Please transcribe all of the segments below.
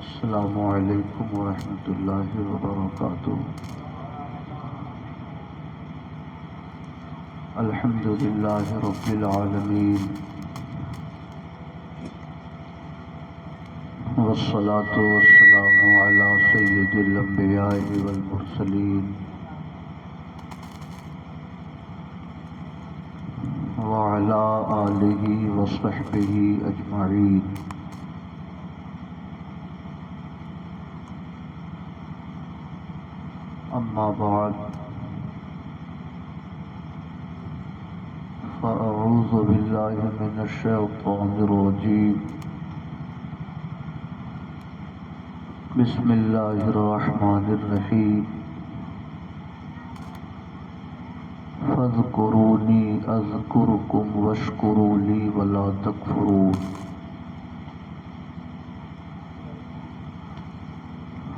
السلام علیکم ورحمۃ اللہ وبرکاتہ۔ الحمد للہ رب العالمین والصلاة والسلام علی سید الانبیاء والمرسلین وعلى آله وصحبه أجمعين. أما بعد، فأعوذ بالله من الشيطان الرجيم. بسم الله الرحمن الرحيم. فاذكروني أذكركم واشكروا لي ولا تكفرون.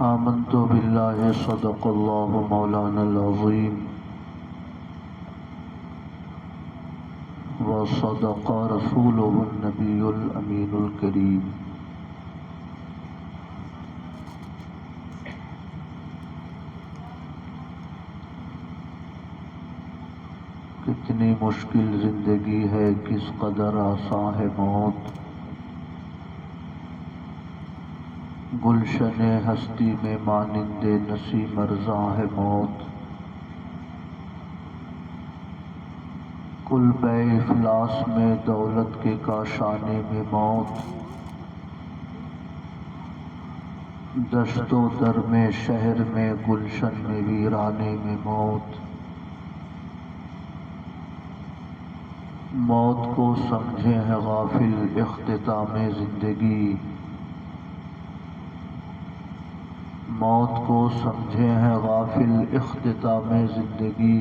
آمنت بالله صدق الله مولانا العظيم وصدق رسوله النبي الأمين الكريم. کتنی مشکل زندگی ہے، کس قدر آسان ہے موت. گلشن ہستی میں مانند نسیم ارزاں ہے موت. کل بے افلاس میں دولت کے کاشانے میں موت. دشت و در میں شہر میں گلشن میں ویرانے میں موت. موت کو سمجھے ہے غافل اختتام زندگی. موت کو سمجھے ہے غافل اختتام زندگی.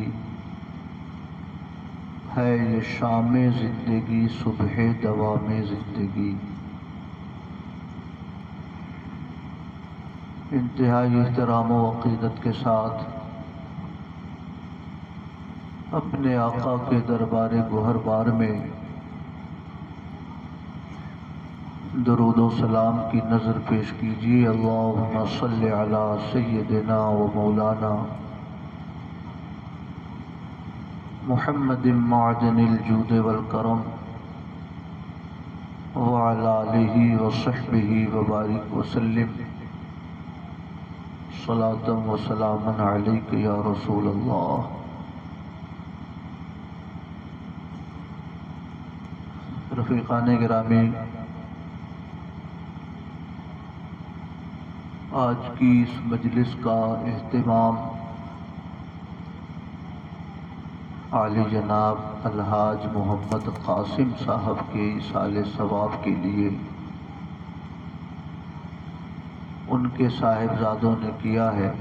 ہے یہ شام زندگی صبح دوام زندگی. انتہائی احترام و عقیدت کے ساتھ اپنے آقا کے دربار گوہربار میں درود و سلام کی نظر پیش کیجیے. اللہم صلی علی سیدنا و مولانا محمد معدن الجود والکرم وعلی آلہ وصحبہ وبارک وسلم. صلاۃ و سلام علیک یا رسول اللہ. رفیقان گرامی، آج کی اس مجلس کا اہتمام عالی جناب الحاج محمد قاسم صاحب کے ایصال ثواب کے لیے ان کے صاحبزادوں نے کیا ہے.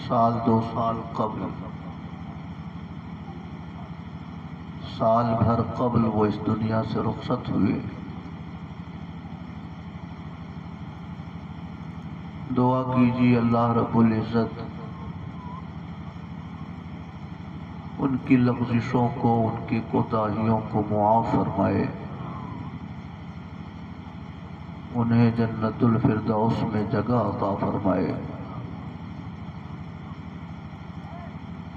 سال دو سال قبل، سال بھر قبل وہ اس دنیا سے رخصت ہوئے. دعا کیجیے اللہ رب العزت ان کی لغزشوں کو، ان کی کوتاہیوں کو معاف فرمائے. انہیں جنت الفردوس میں جگہ عطا فرمائے،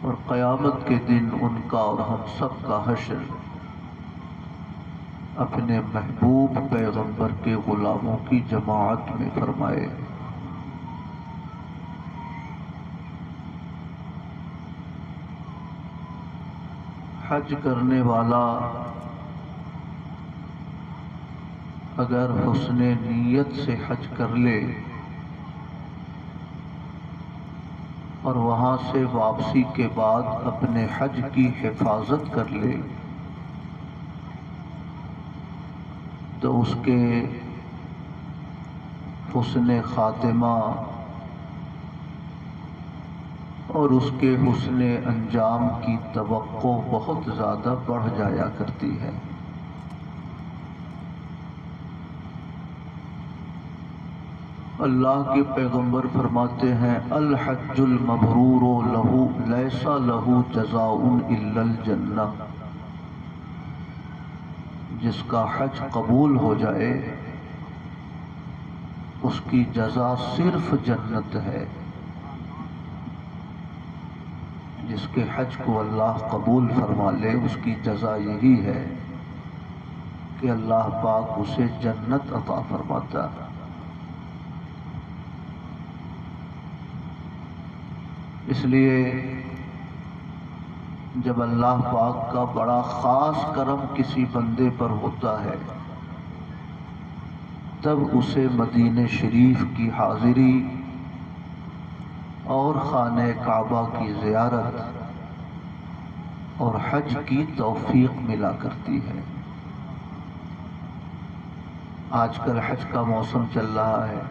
اور قیامت کے دن ان کا اور ہم سب کا حشر اپنے محبوب پیغمبر کے غلاموں کی جماعت میں فرمائے. حج کرنے والا اگر حسن نیت سے حج کر لے اور وہاں سے واپسی کے بعد اپنے حج کی حفاظت کر لے تو اس کے حسن خاتمہ اور اس کے حسن انجام کی توقع بہت زیادہ بڑھ جایا کرتی ہے. اللہ کے پیغمبر فرماتے ہیں الحج المبرور لہو لیس لہو جزاء الا الجنہ. جس کا حج قبول ہو جائے اس کی جزا صرف جنت ہے. جس کے حج کو اللہ قبول فرما لے اس کی جزا یہی ہے کہ اللہ پاک اسے جنت عطا فرماتا ہے. اس لیے جب اللہ پاک کا بڑا خاص کرم کسی بندے پر ہوتا ہے تب اسے مدینہ شریف کی حاضری اور خانہ کعبہ کی زیارت اور حج کی توفیق ملا کرتی ہے۔ آج کل حج کا موسم چل رہا ہے،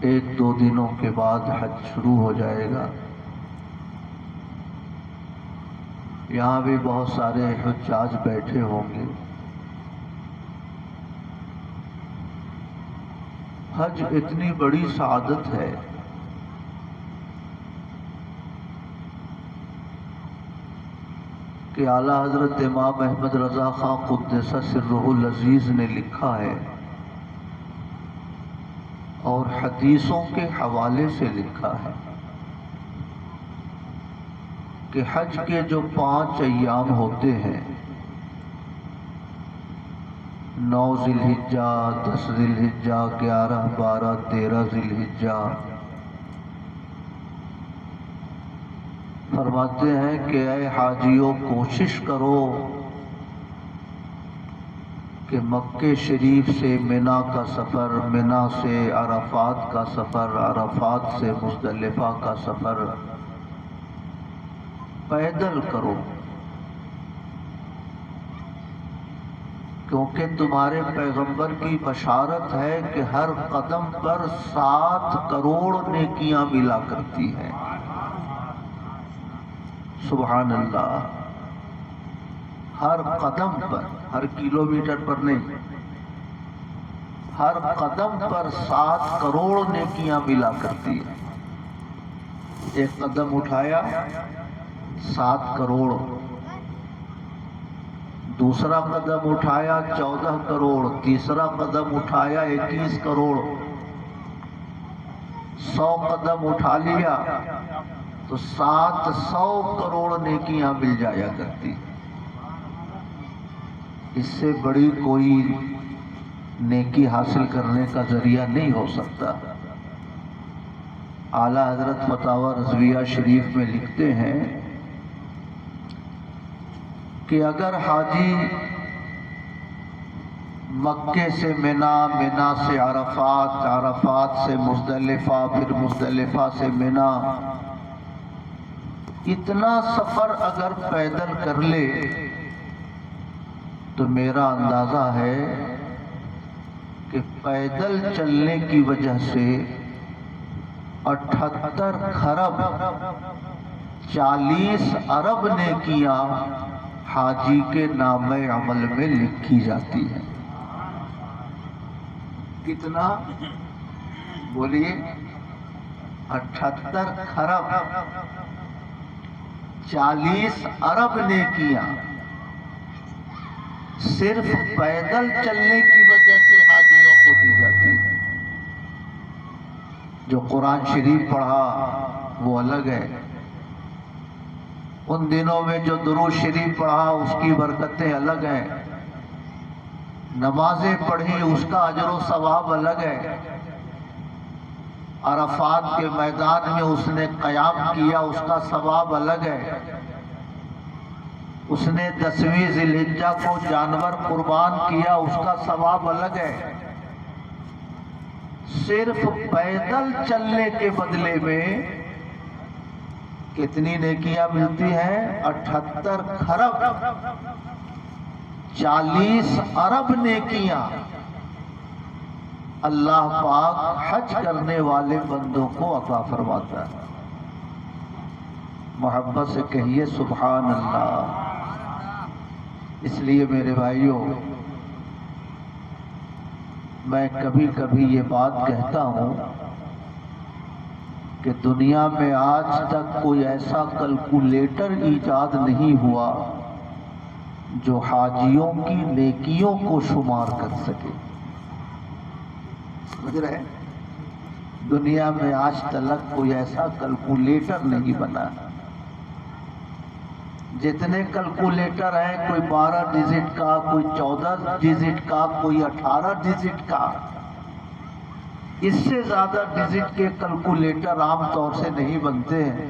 ایک دو دنوں کے بعد حج شروع ہو جائے گا۔ یہاں بھی بہت سارے حجاج بیٹھے ہوں گے۔ حج اتنی بڑی سعادت ہے کہ اعلیٰ حضرت امام احمد رضا خان قدس سرہ العزیز نے لکھا ہے اور حدیثوں کے حوالے سے لکھا ہے کہ حج کے جو 5 ایام ہوتے ہیں، 9 ذی الحجہ، 10 ذی الحجہ، 11، 12، 13 ذی الحجہ، فرماتے ہیں کہ اے حاجیوں کوشش کرو کہ مکہ شریف سے منا کا سفر، منا سے عرفات کا سفر، عرفات سے مزدلفہ کا سفر پیدل کرو، کیونکہ تمہارے پیغمبر کی بشارت ہے کہ ہر قدم پر 7 کروڑ نیکیاں ملا کرتی ہیں۔ سبحان اللہ، ہر قدم پر، ہر کلومیٹر پر نہیں، ہر قدم پر 7 کروڑ نیکیاں ملا کرتی ہیں۔ ایک قدم اٹھایا 7 کروڑ، دوسرا قدم اٹھایا 14 کروڑ، تیسرا قدم اٹھایا 21 کروڑ، 100 قدم اٹھا لیا تو 700 کروڑ نیکیاں مل جایا کرتی۔ اس سے بڑی کوئی نیکی حاصل کرنے کا ذریعہ نہیں ہو سکتا۔ اعلیٰ حضرت فتاوی رضویہ شریف میں لکھتے ہیں کہ اگر حاجی مکے سے منا، منا سے عرفات، عرفات سے مزدلفہ، پھر مزدلفہ سے منا، اتنا سفر اگر پیدل کر لے تو میرا اندازہ ہے کہ پیدل چلنے کی وجہ سے 78 خرب 40 ارب نیکیاں حاجی کے نام عمل میں لکھی جاتی ہیں۔ کتنا بولیے؟ 78 خرب 40 ارب نیکیاں صرف پیدل چلنے کی وجہ سے حاجیوں کو دی جاتی ہے۔ جو قرآن شریف پڑھا وہ الگ ہے، ان دنوں میں جو درود شریف پڑھا اس کی برکتیں الگ ہیں، نمازیں پڑھی اس کا اجر و ثواب الگ ہے، عرفات کے میدان میں اس نے قیام کیا اس کا ثواب الگ ہے، اس نے 10ویں ذی الحجہ کو جانور قربان کیا اس کا ثواب الگ ہے۔ صرف پیدل چلنے کے بدلے میں کتنی نیکیاں ملتی ہیں؟ 78 خرب 40 ارب نیکیاں اللہ پاک حج کرنے والے بندوں کو عطا فرماتا ہے۔ محبت سے کہیے سبحان اللہ۔ اس لیے میرے بھائیوں، میں کبھی کبھی یہ بات کہتا ہوں کہ دنیا میں آج تک کوئی ایسا کیلکولیٹر ایجاد نہیں ہوا جو حاجیوں کی نیکیوں کو شمار کر سکے۔ سمجھ رہے؟ دنیا میں آج تک کوئی ایسا کیلکولیٹر نہیں بنا۔ جتنے کیلکولیٹر ہیں، کوئی 12 ڈیجٹ کا، کوئی 14 ڈیجٹ کا، کوئی 18 ڈیجٹ کا، اس سے زیادہ ڈیجٹ کے کیلکولیٹر عام طور سے نہیں بنتے ہیں۔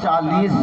40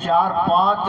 4-5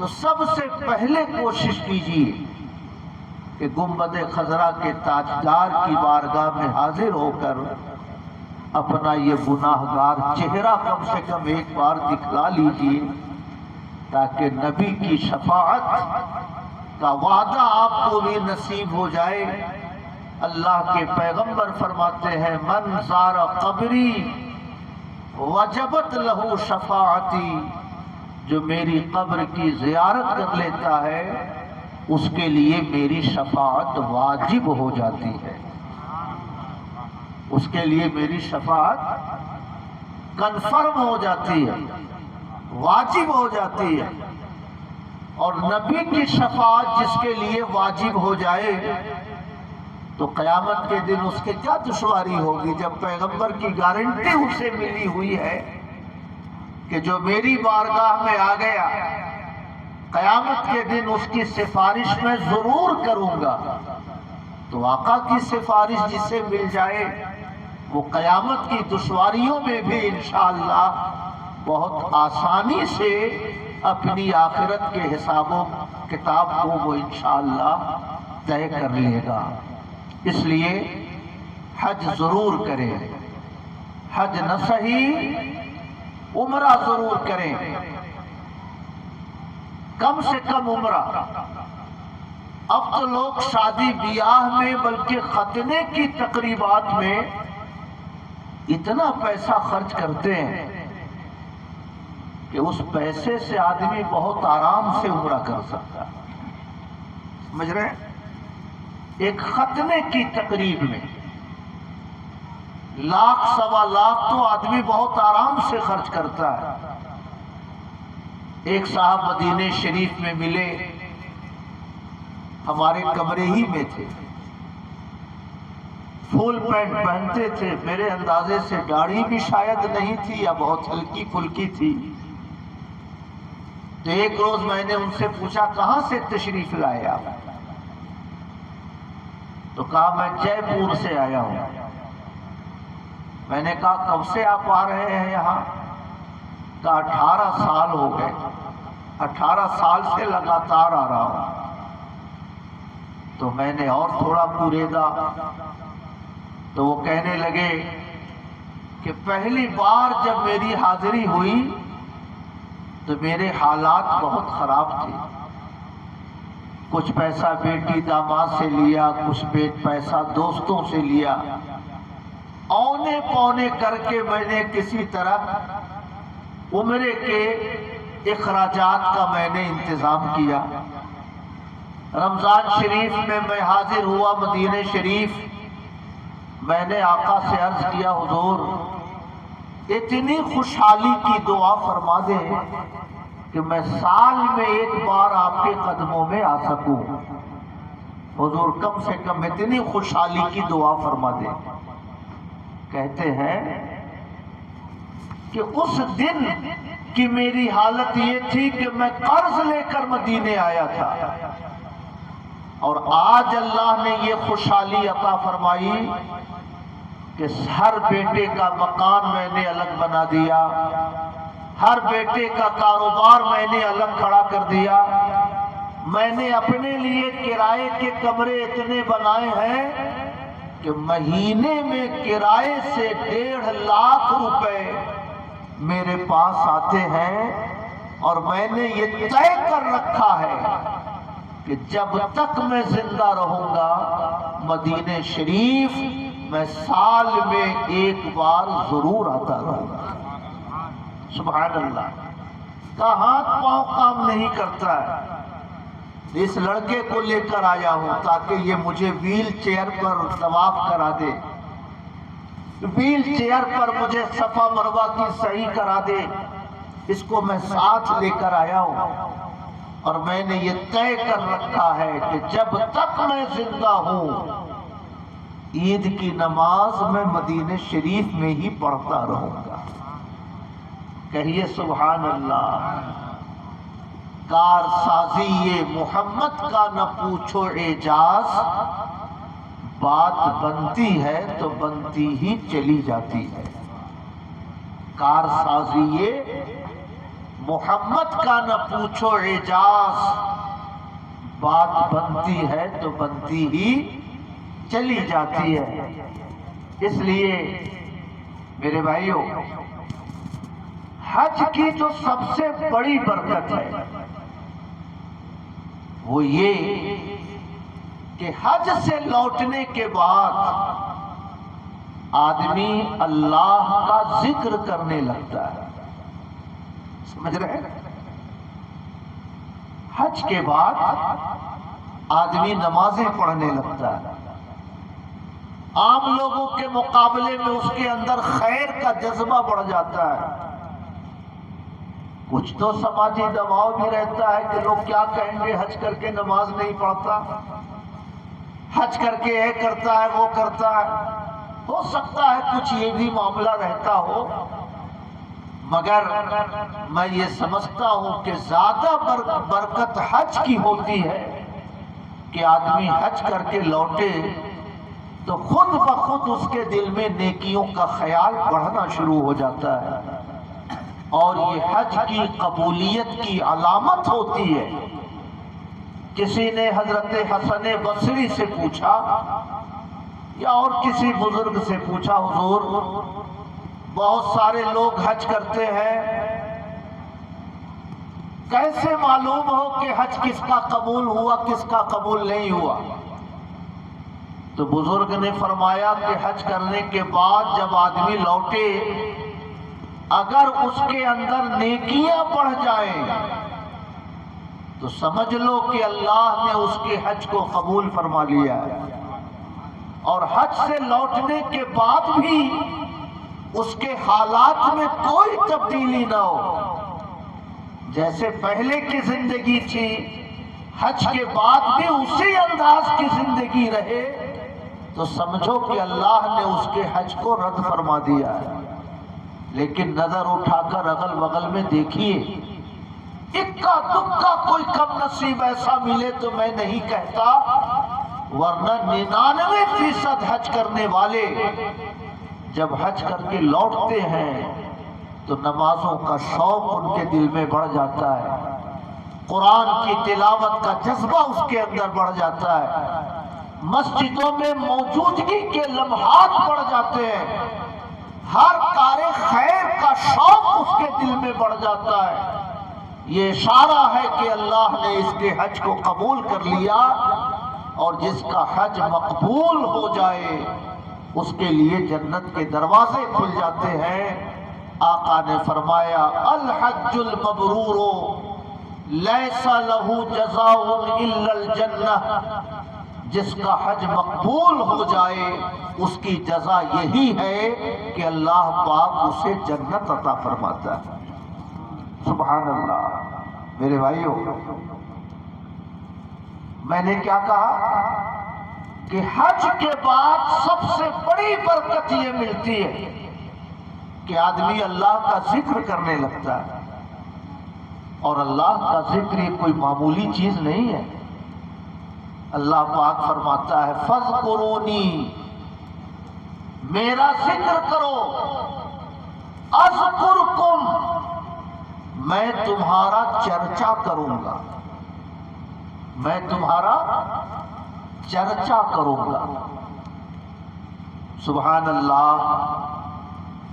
تو سب سے پہلے کوشش کیجیے کہ گنبد خضرا کے تاجدار کی بارگاہ میں حاضر ہو کر اپنا یہ گناہگار چہرہ کم سے کم ایک بار دکھلا لیجیے، تاکہ نبی کی شفاعت کا وعدہ آپ کو بھی نصیب ہو جائے۔ اللہ کے پیغمبر فرماتے ہیں من زار قبری وجبت لہو شفاعتی، جو میری قبر کی زیارت کر لیتا ہے اس کے لیے میری شفاعت واجب ہو جاتی ہے، اس کے لیے میری شفاعت کنفرم ہو جاتی ہے، واجب ہو جاتی ہے۔ اور نبی کی شفاعت جس کے لیے واجب ہو جائے تو قیامت کے دن اس کے کیا دشواری ہوگی، جب پیغمبر کی گارنٹی اسے ملی ہوئی ہے کہ جو میری بارگاہ میں آ گیا قیامت کے دن اس کی سفارش میں ضرور کروں گا۔ تو آقا کی سفارش جسے مل جائے وہ قیامت کی دشواریوں میں بھی انشاءاللہ بہت آسانی سے اپنی آخرت کے حساب و کتاب کو وہ انشاءاللہ طے کر لے گا۔ اس لیے حج ضرور کریں، حج نہ صحیح عمرہ ضرور کریں، کم سے کم عمرہ۔ اب تو لوگ شادی بیاہ میں بلکہ ختنے کی تقریبات میں اتنا پیسہ خرچ کرتے ہیں کہ اس پیسے سے آدمی بہت آرام سے عمرہ کر سکتا ہے، سمجھ رہے ہیں؟ ایک ختنے کی تقریب میں لاکھ سوا لاکھ تو آدمی بہت آرام سے خرچ کرتا ہے۔ ایک صاحب مدینہ شریف میں ملے، ہمارے کمرے ہی میں تھے، فل پینٹ پہنتے تھے، میرے اندازے سے داڑھی بھی شاید نہیں تھی یا بہت ہلکی پھلکی تھی۔ تو ایک روز میں نے ان سے پوچھا کہاں سے تشریف لائے آپ؟ تو کہا میں جے پور سے آیا ہوں۔ میں نے کہا کب سے آپ آ رہے ہیں یہاں؟ کہا 18 سال ہو گئے، 18 سال سے لگاتار آ رہا ہوں۔ تو میں نے اور تھوڑا پوریدا تو وہ کہنے لگے کہ پہلی بار جب میری حاضری ہوئی تو میرے حالات بہت خراب تھے، کچھ پیسہ بیٹی داماد سے لیا، کچھ پیسہ دوستوں سے لیا، اونے پونے کر کے میں نے کسی طرح عمرے کے اخراجات کا میں نے انتظام کیا۔ رمضان شریف میں حاضر ہوا مدینہ شریف، میں نے آقا سے عرض کیا حضور اتنی خوشحالی کی دعا فرما دے کہ میں سال میں ایک بار آپ کے قدموں میں آ سکوں، حضور کم سے کم اتنی خوشحالی کی دعا فرما دے۔ کہتے ہیں کہ اس دن کی میری حالت یہ تھی کہ میں قرض لے کر مدینے آیا تھا، اور آج اللہ نے یہ خوشحالی عطا فرمائی کہ ہر بیٹے کا مکان میں نے الگ بنا دیا، ہر بیٹے کا کاروبار میں نے الگ کھڑا کر دیا، میں نے اپنے لیے کرائے کے کمرے اتنے بنائے ہیں کہ مہینے میں کرائے سے 1.5 لاکھ روپے میرے پاس آتے ہیں، اور میں نے یہ طے کر رکھا ہے کہ جب تک میں زندہ رہوں گا مدینہ شریف میں سال میں ایک بار ضرور آتا رہوں گا۔ سبحان اللہ، کا ہاتھ پاؤں کام نہیں کرتا ہے۔ اس لڑکے کو لے کر آیا ہوں تاکہ یہ مجھے ویل چیئر پر طواف کرا دے، ویل چیئر پر مجھے صفا مروہ کی سعی کرا دے، اس کو میں ساتھ لے کر آیا ہوں، اور میں نے یہ طے کر رکھا ہے کہ جب تک میں زندہ ہوں عید کی نماز میں مدینہ شریف میں ہی پڑھتا رہوں گا۔ کہیے سبحان اللہ۔ کار سازی یہ محمد کا نہ پوچھو اعجاز، بات بنتی ہے تو بنتی ہی چلی جاتی ہے۔ کار سازی یہ محمد کا نہ پوچھو اعجاز، بات بنتی ہے تو بنتی ہی چلی جاتی ہے۔ اس لیے میرے بھائیوں، حج کی جو سب سے بڑی برکت ہے وہ یہ کہ حج سے لوٹنے کے بعد آدمی اللہ کا ذکر کرنے لگتا ہے۔ سمجھ رہے ہیں؟ حج کے بعد آدمی نمازیں پڑھنے لگتا ہے، عام لوگوں کے مقابلے میں اس کے اندر خیر کا جذبہ بڑھ جاتا ہے۔ کچھ تو سماجی دباؤ بھی رہتا ہے کہ لوگ کیا کہیں گے، حج کر کے نماز نہیں پڑھتا، حج کر کے یہ کرتا ہے وہ کرتا ہے۔ ہو سکتا ہے کچھ یہ بھی معاملہ رہتا ہو، مگر میں یہ سمجھتا ہوں کہ زیادہ برکت حج کی ہوتی ہے کہ آدمی حج کر کے لوٹے تو خود بخود اس کے دل میں نیکیوں کا خیال بڑھنا شروع ہو جاتا ہے، اور یہ حج کی قبولیت کی علامت ہوتی ہے۔ کسی نے حضرت حسن بصری سے پوچھا یا اور کسی بزرگ سے پوچھا، حضور بہت سارے لوگ حج کرتے ہیں، کیسے معلوم ہو کہ حج کس کا قبول ہوا کس کا قبول نہیں ہوا؟ تو بزرگ نے فرمایا کہ حج کرنے کے بعد جب آدمی لوٹے، اگر اس کے اندر نیکیاں بڑھ جائیں تو سمجھ لو کہ اللہ نے اس کے حج کو قبول فرما لیا ہے، اور حج سے لوٹنے کے بعد بھی اس کے حالات میں کوئی تبدیلی نہ ہو، جیسے پہلے کی زندگی تھی حج کے بعد بھی اسی انداز کی زندگی رہے تو سمجھو کہ اللہ نے اس کے حج کو رد فرما دیا ہے۔ لیکن نظر اٹھا کر اگل بغل میں دیکھیے، اکا دکا کوئی کم نصیب ایسا ملے تو میں نہیں کہتا، ورنہ 99% حج کرنے والے جب حج کر کے لوٹتے ہیں تو نمازوں کا شوق ان کے دل میں بڑھ جاتا ہے، قرآن کی تلاوت کا جذبہ اس کے اندر بڑھ جاتا ہے، مسجدوں میں موجودگی کے لمحات بڑھ جاتے ہیں، ہر کار خیر کا شوق اس کے دل میں بڑھ جاتا ہے۔ یہ اشارہ ہے کہ اللہ نے اس کے حج کو قبول کر لیا، اور جس کا حج مقبول ہو جائے اس کے لیے جنت کے دروازے کھل جاتے ہیں۔ آقا نے فرمایا الحج المبرور لیس لہ جزاء الا الجنہ، جس کا حج مقبول ہو جائے اس کی جزا یہی ہے کہ اللہ پاک اسے جنت عطا فرماتا ہے۔ سبحان اللہ۔ میرے بھائیوں، میں نے کیا کہا کہ حج کے بعد سب سے بڑی برکت یہ ملتی ہے کہ آدمی اللہ کا ذکر کرنے لگتا ہے، اور اللہ کا ذکر یہ کوئی معمولی چیز نہیں ہے۔ اللہ پاک فرماتا ہے فَاذْكُرُونِي، میرا ذکر کرو، اذکرکم، میں تمہارا چرچا کروں گا، میں تمہارا چرچا کروں گا۔ سبحان اللہ۔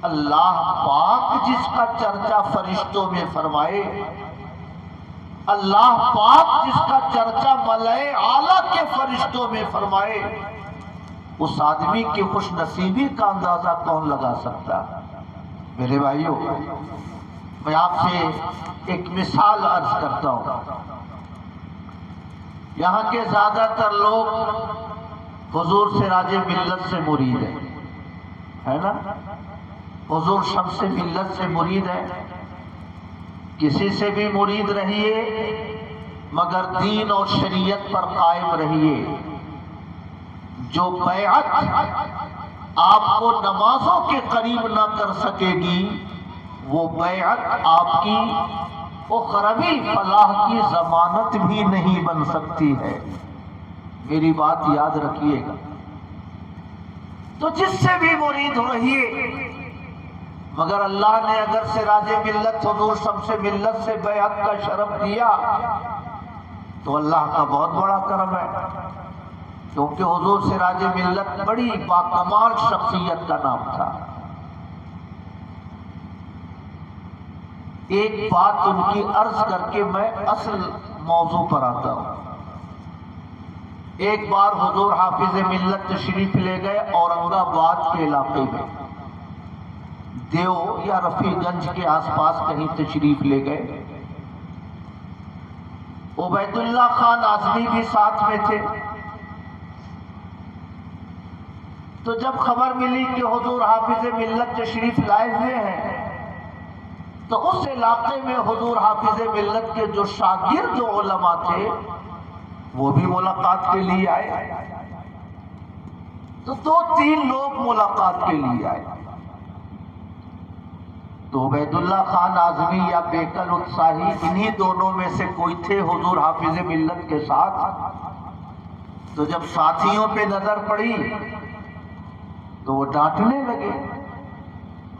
اللہ پاک جس کا چرچا فرشتوں میں فرمائے، اللہ پاک جس کا چرچا ملائے اعلیٰ کے فرشتوں میں فرمائے، اس آدمی کی خوش نصیبی کا اندازہ کون لگا سکتا؟ میرے بھائیوں، میں آپ سے ایک مثال عرض کرتا ہوں۔ یہاں کے زیادہ تر لوگ حضور سراج ملت سے مرید ہیں، ہے نا؟ حضور شمس ملت سے مرید ہے۔ کسی سے بھی مرید رہیے مگر دین اور شریعت پر قائم رہیے۔ جو بیعت آپ کو نمازوں کے قریب نہ کر سکے گی، وہ بیعت آپ کی اخروی فلاح کی ضمانت بھی نہیں بن سکتی ہے۔ میری بات یاد رکھیے گا۔ تو جس سے بھی مرید رہیے مگر اللہ نے اگر سراج ملت حضور شمس ملت سے بیعت کا شرف دیا تو اللہ کا بہت بڑا کرم ہے، کیونکہ حضور سراج ملت بڑی باکمال شخصیت کا نام تھا۔ ایک بات ان کی عرض کر کے میں اصل موضوع پر آتا ہوں۔ ایک بار حضور حافظ ملت تشریف لے گئے اورنگ آباد کے علاقے میں، دیو یا رفیع گنج کے آس پاس کہیں تشریف لے گئے۔ عبید اللہ خان اعظمی بھی ساتھ میں تھے۔ تو جب خبر ملی کہ حضور حافظ ملت تشریف لائے ہوئے ہیں تو اس علاقے میں حضور حافظ ملت کے جو شاگرد علماء تھے وہ بھی ملاقات کے لیے آئے۔ تو 2-3 لوگ ملاقات کے لیے آئے۔ تو عبید اللہ خان اعظمی یا بیکل اتساہی انہی دونوں میں سے کوئی تھے حضور حافظ ملت کے ساتھ۔ تو جب ساتھیوں پہ نظر پڑی تو وہ ڈانٹنے لگے،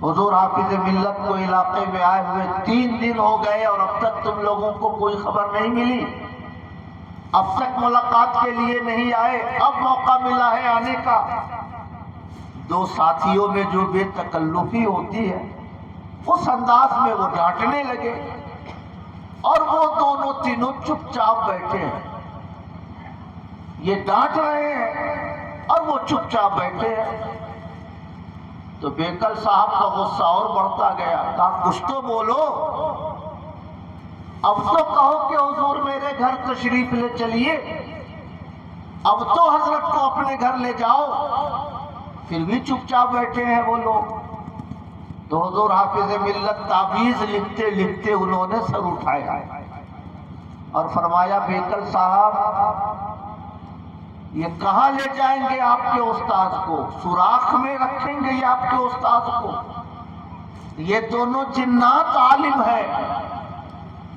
حضور حافظ ملت کو علاقے میں آئے ہوئے 3 دن ہو گئے اور اب تک تم لوگوں کو کوئی خبر نہیں ملی، اب تک ملاقات کے لیے نہیں آئے، اب موقع ملا ہے آنے کا۔ 2 ساتھیوں میں جو بے تکلفی ہوتی ہے اس انداز میں وہ ڈانٹنے لگے، اور وہ دونوں تینوں چپ چاپ بیٹھے ہیں۔ یہ ڈانٹ رہے ہیں اور وہ چپ چاپ بیٹھے ہیں۔ تو بیکل صاحب کا غصہ اور بڑھتا گیا، کہا کچھ تو بولو، اب تو کہو کہ حضور میرے گھر تشریف لے چلیے، اب تو حضرت کو اپنے گھر لے جاؤ۔ پھر بھی چپ چاپ بیٹھے ہیں وہ لوگ۔ تو حضور حافظ ملت تعویذ لکھتے لکھتے انہوں نے سر اٹھایا اور فرمایا بیکل صاحب یہ کہاں لے جائیں گے آپ کے استاذ کو؟ سوراخ میں رکھیں گے یہ آپ کے استاذ کو؟ یہ دونوں جنات عالم ہیں،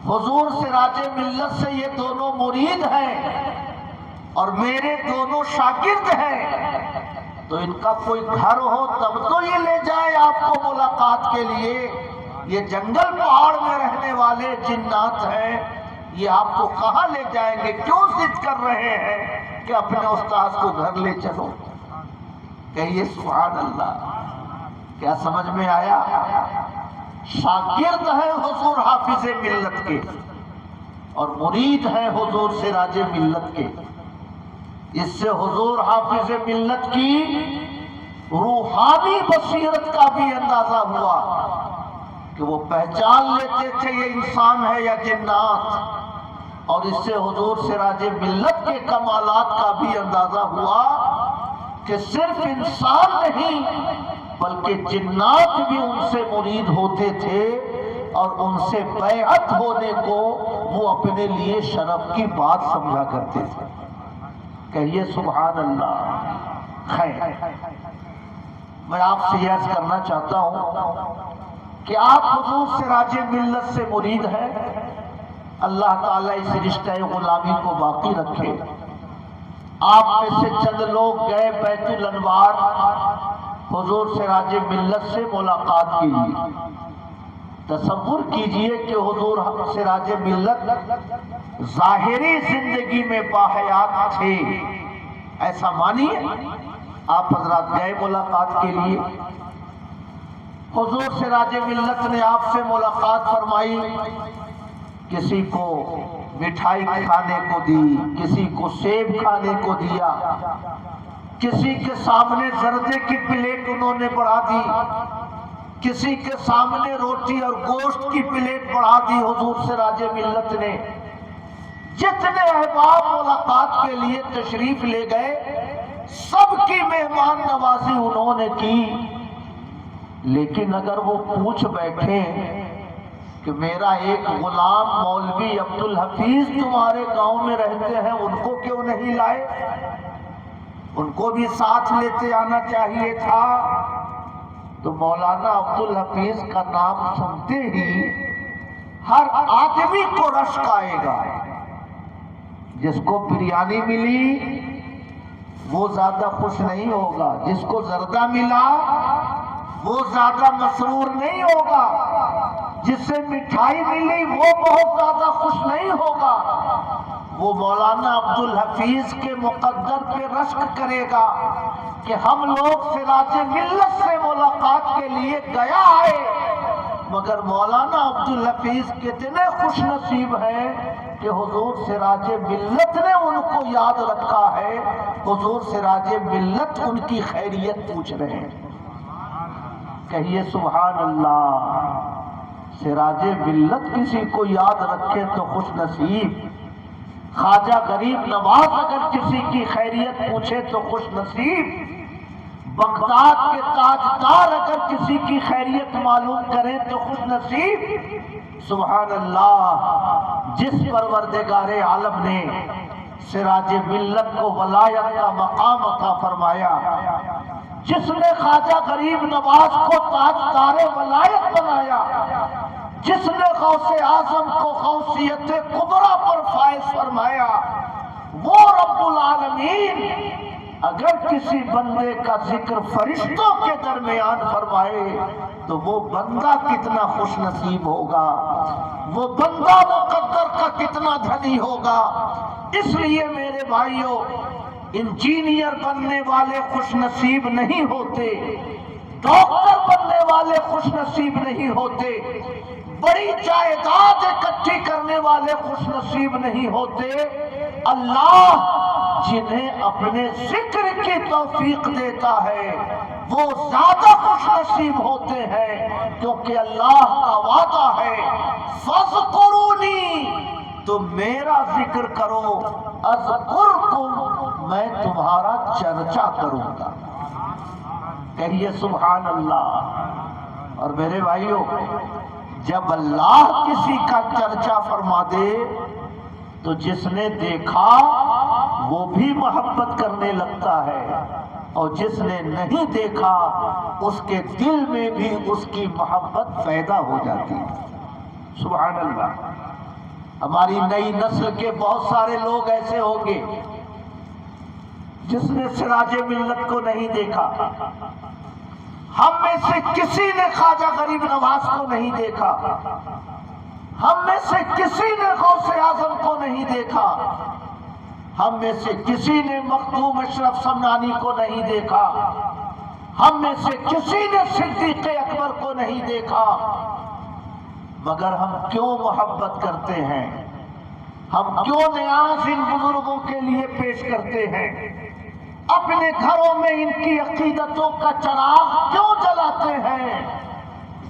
حضور سراج ملت سے یہ دونوں مرید ہیں اور میرے دونوں شاگرد ہیں، تو ان کا کوئی گھر ہو تب تو یہ لے جائیں آپ کو ملاقات کے لیے۔ یہ جنگل پہاڑ میں رہنے والے جنات ہیں، یہ آپ کو کہاں لے جائیں گے؟ کیوں ضد کر رہے ہیں کہ اپنے استاذ کو گھر لے چلو؟ کہیے سبحان اللہ۔ کیا سمجھ میں آیا؟ شاگرد ہیں حضور حافظ ملت کے اور مرید ہیں حضور سراج ملت کے۔ اس سے حضور حافظ ملت کی روحانی بصیرت کا بھی اندازہ ہوا کہ وہ پہچان لیتے تھے یہ انسان ہے یا جنات، اور اس سے حضور سراج ملت کے کمالات کا بھی اندازہ ہوا کہ صرف انسان نہیں بلکہ جنات بھی ان سے مرید ہوتے تھے اور ان سے بیعت ہونے کو وہ اپنے لیے شرف کی بات سمجھا کرتے تھے۔ کہیے سبحان اللہ۔ خیر، میں آپ سے یہ عرض کرنا چاہتا ہوں کہ آپ حضور سراج ملت سے مرید ہیں، اللہ تعالیٰ اس رشتہ غلامی کو باقی رکھے۔ آپ میں سے چند لوگ گئے بیت الانوار حضور سراج ملت سے ملاقات کے لیے۔ تصور کیجئے کہ حضور سراج ملت ظاہری زندگی میں باحیات تھے، ایسا مانیے۔ آپ حضرات گئے ملاقات کے لیے، حضور سراج ملت نے آپ سے ملاقات فرمائی، کسی کو مٹھائی کھانے کو دی، کسی کو سیب کھانے کو دیا، کسی کے سامنے زردے کی پلیٹ انہوں نے بڑھا دی، کسی کے سامنے روٹی اور گوشت کی پلیٹ بڑھا دی۔ حضور سراج ملت نے جتنے احباب ملاقات کے لیے تشریف لے گئے سب کی مہمان نوازی انہوں نے کی، لیکن اگر وہ پوچھ بیٹھے کہ میرا ایک غلام مولوی عبدالحفیظ تمہارے گاؤں میں رہتے ہیں، ان کو کیوں نہیں لائے؟ ان کو بھی ساتھ لیتے آنا چاہیے تھا۔ تو مولانا عبدالحفیظ کا نام سنتے ہی ہر آدمی کو رشک آئے گا۔ جس کو بریانی ملی وہ زیادہ خوش نہیں ہوگا، جس کو زردہ ملا وہ زیادہ مسرور نہیں ہوگا، جسے مٹھائی ملی وہ بہت زیادہ خوش نہیں ہوگا، وہ مولانا عبدالحفیظ کے مقدر پہ رشک کرے گا کہ ہم لوگ سراج ملت سے ملاقات کے لیے گیا ہے، مگر مولانا عبدالحفیظ کتنے خوش نصیب ہیں کہ حضور سراج ملت نے ان کو یاد رکھا ہے، حضور سراج ملت ان کی خیریت پوچھ رہے ہیں۔ کہیے سبحان اللہ۔ سراج ملت کسی کو یاد رکھے تو خوش نصیب، خواجہ غریب نواز اگر کسی کی خیریت پوچھے تو خوش نصیب، بغداد کے تاجدار اگر کسی کی خیریت معلوم کریں تو خوش نصیب۔ سبحان اللہ۔ جس پروردگار عالم نے سراج ملت کو ولایت کا مقام عطا فرمایا، جس نے خواجہ غریب نواز کو تاجدار ولایت بنایا، جس نے غوث اعظم کو غوثیت کبریٰ پر فائز فرمایا، وہ رب العالمین اگر کسی بندے کا ذکر فرشتوں کے درمیان فرمائے تو وہ بندہ کتنا خوش نصیب ہوگا، وہ بندہ مقدر کا کتنا دھنی ہوگا۔ اس لیے میرے بھائیوں، انجینئر بننے والے خوش نصیب نہیں ہوتے، ڈاکٹر بننے والے خوش نصیب نہیں ہوتے، بڑی جائیداد اکٹھی کرنے والے خوش نصیب نہیں ہوتے، اللہ جنہیں اپنے ذکر کی توفیق دیتا ہے وہ زیادہ خوش نصیب ہوتے ہیں، کیونکہ اللہ کا وعدہ ہے فَاذْكُرُونِی، تم میرا ذکر کرو، اذکرکم، میں تمہارا چرچا کروں گا۔ کہیے سبحان اللہ۔ اور میرے بھائیوں، جب اللہ کسی کا چرچا فرما دے تو جس نے دیکھا وہ بھی محبت کرنے لگتا ہے، اور جس نے نہیں دیکھا اس کے دل میں بھی اس کی محبت پیدا ہو جاتی ہے۔ سبحان اللہ۔ ہماری نئی نسل کے بہت سارے لوگ ایسے ہوں گے جس نے سراج ملت کو نہیں دیکھا، ہم میں سے کسی نے خواجہ غریب نواز کو نہیں دیکھا، ہم میں سے کسی نے غوث اعظم کو نہیں دیکھا، ہم میں سے کسی نے مخدوم اشرف سمنانی کو نہیں دیکھا، ہم میں سے کسی نے صدیق اکبر کو نہیں دیکھا، مگر ہم کیوں محبت کرتے ہیں، ہم کیوں نیاز ان بزرگوں کے لیے پیش کرتے ہیں، اپنے گھروں میں ان کی عقیدتوں کا چراغ کیوں جلاتے ہیں؟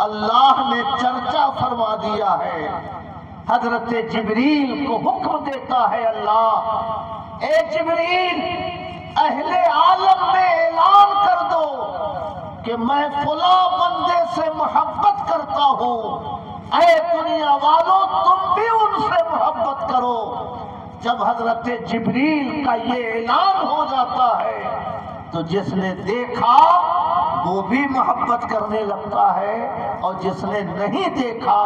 اللہ نے چرچا فرما دیا ہے۔ حضرت جبریل کو حکم دیتا ہے اللہ، اے جبریل اہل عالم میں اعلان کر دو کہ میں فلاں بندے سے محبت کرتا ہوں، اے دنیا والوں تم بھی ان سے محبت کرو۔ جب حضرت جبریل کا یہ اعلان ہو جاتا ہے تو جس نے دیکھا وہ بھی محبت کرنے لگتا ہے، اور جس نے نہیں دیکھا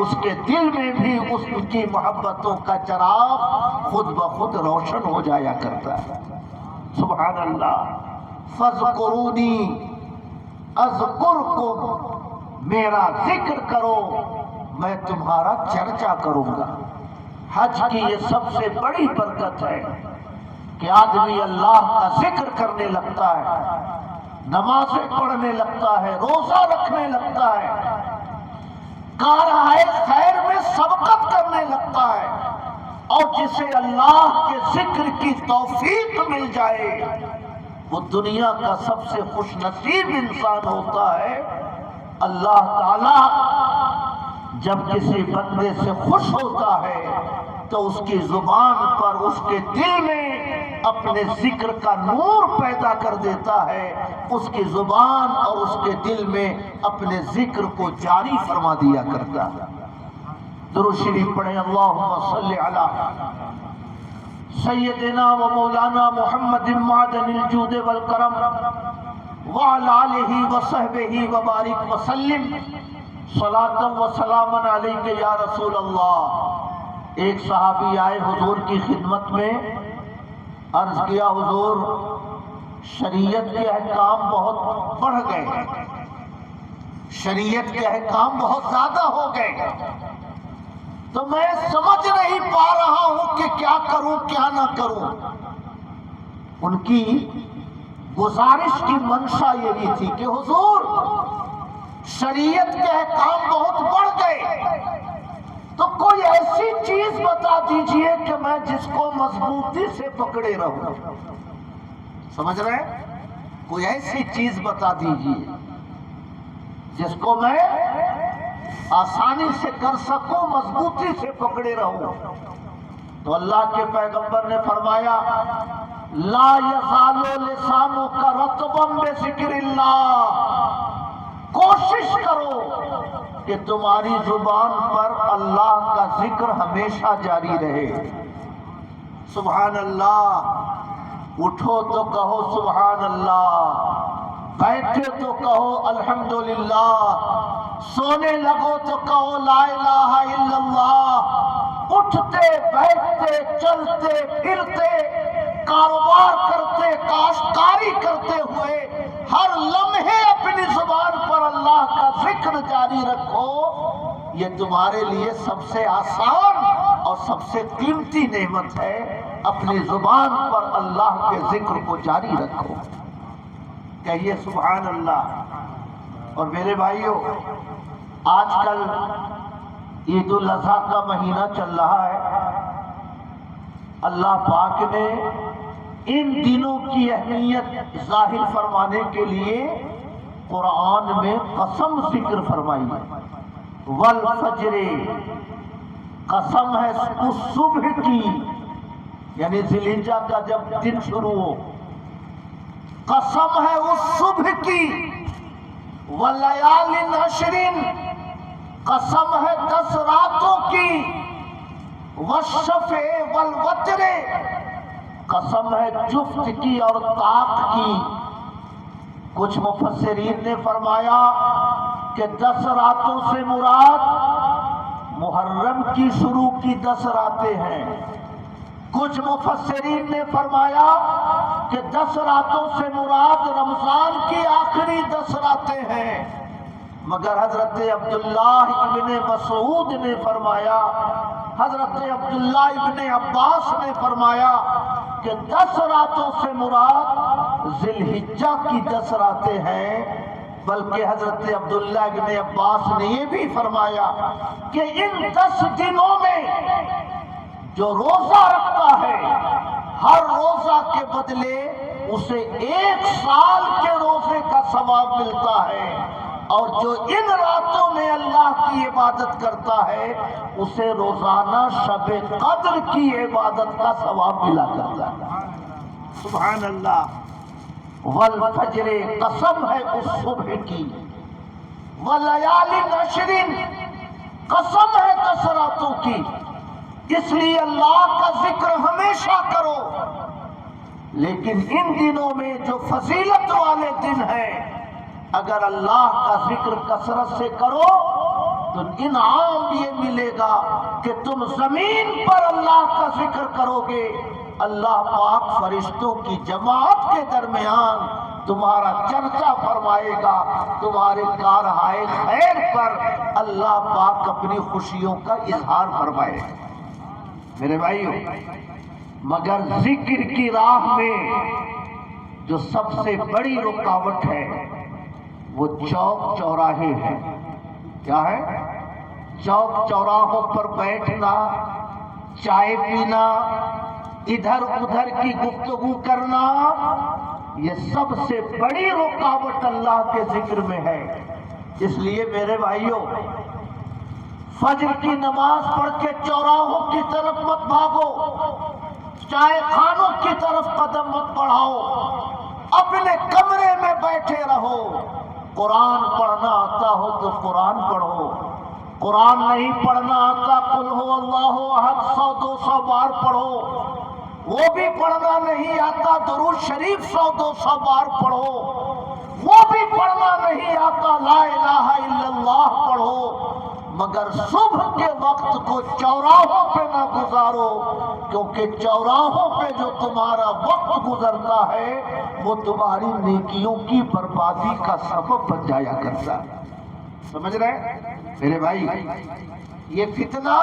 اس کے دل میں بھی اس کی محبتوں کا چراغ خود بخود روشن ہو جایا کرتا ہے۔ سبحان اللہ۔ فَاذْكُرُونِی اذکرکم، میرا ذکر کرو میں تمہارا چرچا کروں گا۔ حج کی یہ سب سے بڑی برکت ہے کہ آدمی اللہ کا ذکر کرنے لگتا ہے، نمازیں پڑھنے لگتا ہے، روزہ رکھنے لگتا ہے، کارہائے خیر میں سبقت کرنے لگتا ہے، اور جسے اللہ کے ذکر کی توفیق مل جائے وہ دنیا کا سب سے خوش نصیب انسان ہوتا ہے۔ اللہ تعالی جب کسی بندے سے خوش ہوتا ہے تو اس کی زبان پر، اس کے دل میں اپنے ذکر کا نور پیدا کر دیتا ہے، اس کی زبان اور اس کے دل میں اپنے ذکر کو جاری فرما دیا کرتا ہے۔ درود شریف پڑھیں، اللہم صلی علی سیدنا و مولانا محمد معدن الجود والکرم وعلی آلہ وصحبہ وبارک وسلم صلاۃ و سلام علیک یا رسول اللہ۔ ایک صحابی آئے حضور کی خدمت میں، عرض کیا حضور شریعت کے احکام بہت بڑھ گئے، شریعت کے احکام بہت زیادہ ہو گئے، تو میں سمجھ نہیں پا رہا ہوں کہ کیا کروں کیا نہ کروں۔ ان کی گزارش کی منشا یہی تھی کہ حضور شریعت کے احکام بہت بڑھ گئے، تو کوئی ایسی چیز بتا دیجئے کہ میں جس کو مضبوطی سے پکڑے رہوں۔ سمجھ رہے ہیں؟ کوئی ایسی چیز بتا دیجئے جس کو میں آسانی سے کر سکوں، مضبوطی سے پکڑے رہوں۔ تو اللہ کے پیغمبر نے فرمایا لا یزال لسانک رطبا بذکر اللہ، کوشش کرو کہ تمہاری زبان پر اللہ کا ذکر ہمیشہ جاری رہے۔ سبحان اللہ، اٹھو تو کہو سبحان اللہ، بیٹھے تو کہو الحمدللہ، سونے لگو تو کہو لا الہ الا اللہ، اٹھتے بیٹھتے چلتے پھرتے کاروبار کرتے کاشتکاری کرتے ہوئے ہر لمحے اپنی زبان پر اللہ کا ذکر جاری رکھو۔ یہ تمہارے لیے سب سے آسان اور سب سے قیمتی نعمت ہے، اپنی زبان پر اللہ کے ذکر کو جاری رکھو۔ کہیے سبحان اللہ۔ اور میرے بھائیوں، آج کل عید الاضحیٰ کا مہینہ چل رہا ہے۔ اللہ پاک نے ان دنوں کی اہمیت ظاہر فرمانے کے لیے قرآن میں قسم ذکر فرمائی ہے۔ والفجر، قسم ہے اس صبح کی، یعنی ذی الحجہ کا جب دن شروع ہو، قسم ہے اس صبح کی۔ ولیال عشر، قسم ہے 10 راتوں کی۔ والشفع والوتر، قسم ہے جفت کی اور طاق کی۔ کچھ مفسرین نے فرمایا کہ 10 راتوں سے مراد محرم کی شروع کی 10 راتیں ہیں۔ کچھ مفسرین نے فرمایا کہ 10 راتوں سے مراد رمضان کی آخری 10 راتیں ہیں، مگر حضرت عبداللہ ابن مسعود نے فرمایا، حضرت عبداللہ ابن عباس نے فرمایا کہ 10 راتوں سے مراد ذی الحجہ کی 10 راتیں ہیں۔ بلکہ حضرت عبداللہ ابن عباس نے یہ بھی فرمایا کہ ان 10 دنوں میں جو روزہ رکھتا ہے، ہر روزہ کے بدلے اسے 1 سال کے روزے کا ثواب ملتا ہے، اور جو ان راتوں میں اللہ کی عبادت کرتا ہے اسے روزانہ شب قدر کی عبادت کا ثواب ملا کرتا ہے۔ سبحان اللہ۔ والفجر، قسم ہے اس صبح کی۔ ولیال عشر، قسم ہے 10 راتوں کی۔ اس لیے اللہ کا ذکر ہمیشہ کرو، لیکن ان دنوں میں جو فضیلت والے دن ہیں، اگر اللہ کا ذکر کثرت سے کرو تو انعام یہ ملے گا کہ تم زمین پر اللہ کا ذکر کرو گے، اللہ پاک فرشتوں کی جماعت کے درمیان تمہارا چرچا فرمائے گا، تمہارے کارہائے خیر پر اللہ پاک اپنی خوشیوں کا اظہار فرمائے گا۔ میرے بھائیوں، مگر ذکر کی راہ میں جو سب سے بڑی رکاوٹ ہے وہ چوک چوراہے ہیں۔ کیا ہے؟ چوک چوراہوں پر بیٹھنا، چائے پینا، ادھر ادھر کی گفتگو کرنا، یہ سب سے بڑی رکاوٹ اللہ کے ذکر میں ہے۔ اس لیے میرے بھائیوں، فجر کی نماز پڑھ کے چوراہوں کی طرف مت بھاگو، چائے خانوں کی طرف قدم مت بڑھاؤ، اپنے کمرے میں بیٹھے رہو۔ قرآن پڑھنا آتا ہو تو قرآن پڑھو، قرآن نہیں پڑھنا آتا قل ہو اللہ احد 100-200 بار پڑھو، وہ بھی پڑھنا نہیں آتا درود شریف 100-200 بار پڑھو، وہ بھی پڑھنا نہیں آتا لا الہ الا اللہ پڑھو، مگر صبح کے وقت کو چوراہوں پہ نہ گزارو، کیونکہ چوراہوں پہ جو تمہارا وقت گزرتا ہے وہ تمہاری نیکیوں کی بربادی کا سبب بن جایا کرتا ہے۔ سمجھ رہے میرے بھائی؟ یہ فتنہ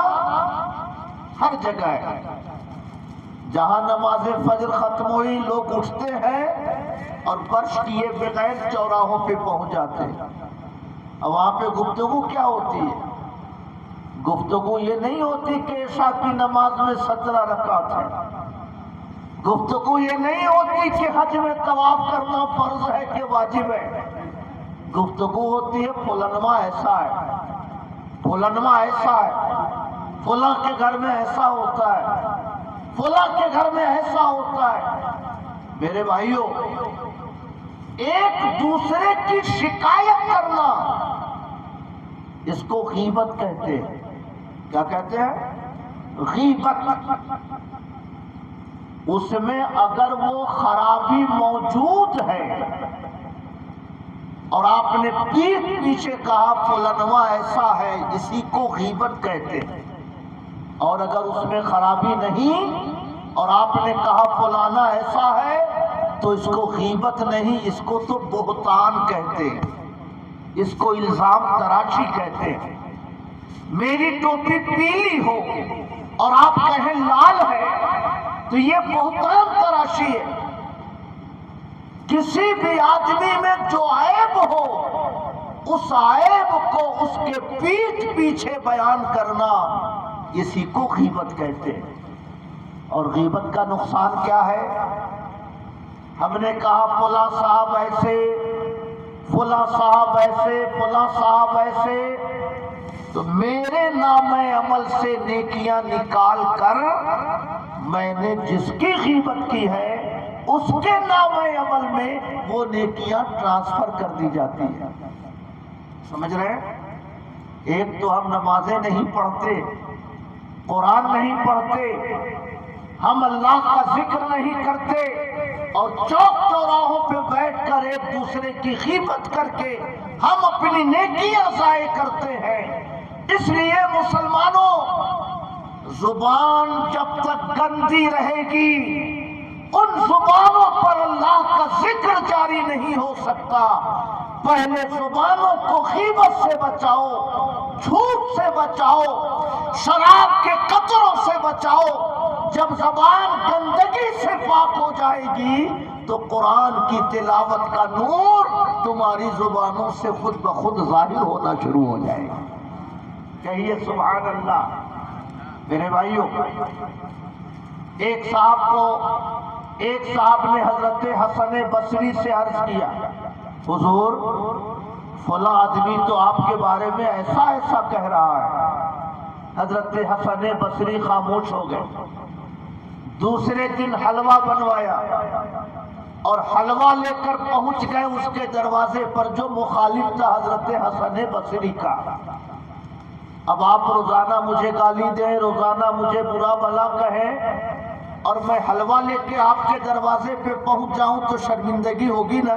ہر جگہ ہے. جہاں نماز فجر ختم ہوئی لوگ اٹھتے ہیں اور برش کیے بغیر چوراہوں پہ پہنچ جاتے ہیں. اور وہاں پہ گفتگو کیا ہوتی ہے؟ گفتگو یہ نہیں ہوتی کہ عشاء کی نماز میں 17 رکعت ہے. گفتگو یہ نہیں ہوتی کہ حج میں طواف کرنا فرض ہے کہ واجب ہے. گفتگو ہوتی ہے فلانواں ایسا ہے، فلانواں ایسا ہے، فلاں کے گھر میں ایسا ہوتا ہے، فلاں کے گھر میں ایسا ہوتا ہے. میرے بھائیوں، ایک دوسرے کی شکایت کرنا اس کو غیبت کہتے ہیں. کیا کہتے ہیں؟ غیبت. اس میں اگر وہ خرابی موجود ہے اور آپ نے پیٹھ پیچھے کہا فلانواں ایسا ہے، اسی کو غیبت کہتے ہیں. اور اگر اس میں خرابی نہیں اور آپ نے کہا فلانا ایسا ہے تو اس کو غیبت نہیں، اس کو تو بہتان کہتے ہیں، اس کو الزام تراشی کہتے ہیں. میری ٹوپی پیلی ہو اور آپ کہیں لال ہے تو یہ بہتان تراشی ہے. کسی بھی آدمی میں جو عیب ہو اس عیب کو اس کے پیٹھ پیچھے بیان کرنا اسی کو غیبت کہتے ہیں. اور غیبت کا نقصان کیا ہے؟ ہم نے کہا فلاں صاحب ایسے، فلاں صاحب ایسے، فلاں صاحب ایسے، تو میرے نام عمل سے نیکیاں نکال کر میں نے جس کی غیبت کی ہے اس کے نام عمل میں وہ نیکیاں ٹرانسفر کر دی جاتی ہیں. سمجھ رہے ہیں؟ ایک تو ہم نمازیں نہیں پڑھتے، قرآن نہیں پڑھتے، ہم اللہ کا ذکر نہیں کرتے، اور چوک چوراہوں پہ بیٹھ کر ایک دوسرے کی غیبت کر کے ہم اپنی نیکیاں ضائع کرتے ہیں. اس لیے مسلمانوں، زبان جب تک گندی رہے گی ان زبانوں پر اللہ کا ذکر جاری نہیں ہو سکتا. پہلے زبانوں کو غیبت سے بچاؤ، جھوٹ سے بچاؤ، شراب کے قطروں سے بچاؤ. جب زبان گندگی سے پاک ہو جائے گی تو قرآن کی تلاوت کا نور تمہاری زبانوں سے خود بخود ظاہر ہونا شروع ہو جائے گا. کہیے سبحان اللہ. میرے بھائیوں، ایک صاحب نے حضرت حسن بصری سے عرض کیا، حضور فلاں آدمی تو آپ کے بارے میں ایسا ایسا کہہ رہا ہے. حضرت حسن بصری خاموش ہو گئے. دوسرے دن حلوہ بنوایا اور حلوہ لے کر پہنچ گئے اس کے دروازے پر جو مخالف تھا حضرت حسن بصری کا. اب آپ روزانہ مجھے گالی دیں، روزانہ مجھے برا بھلا کہیں اور میں حلوہ لے کے آپ کے دروازے پہ پہنچ جاؤں تو شرمندگی ہوگی نا.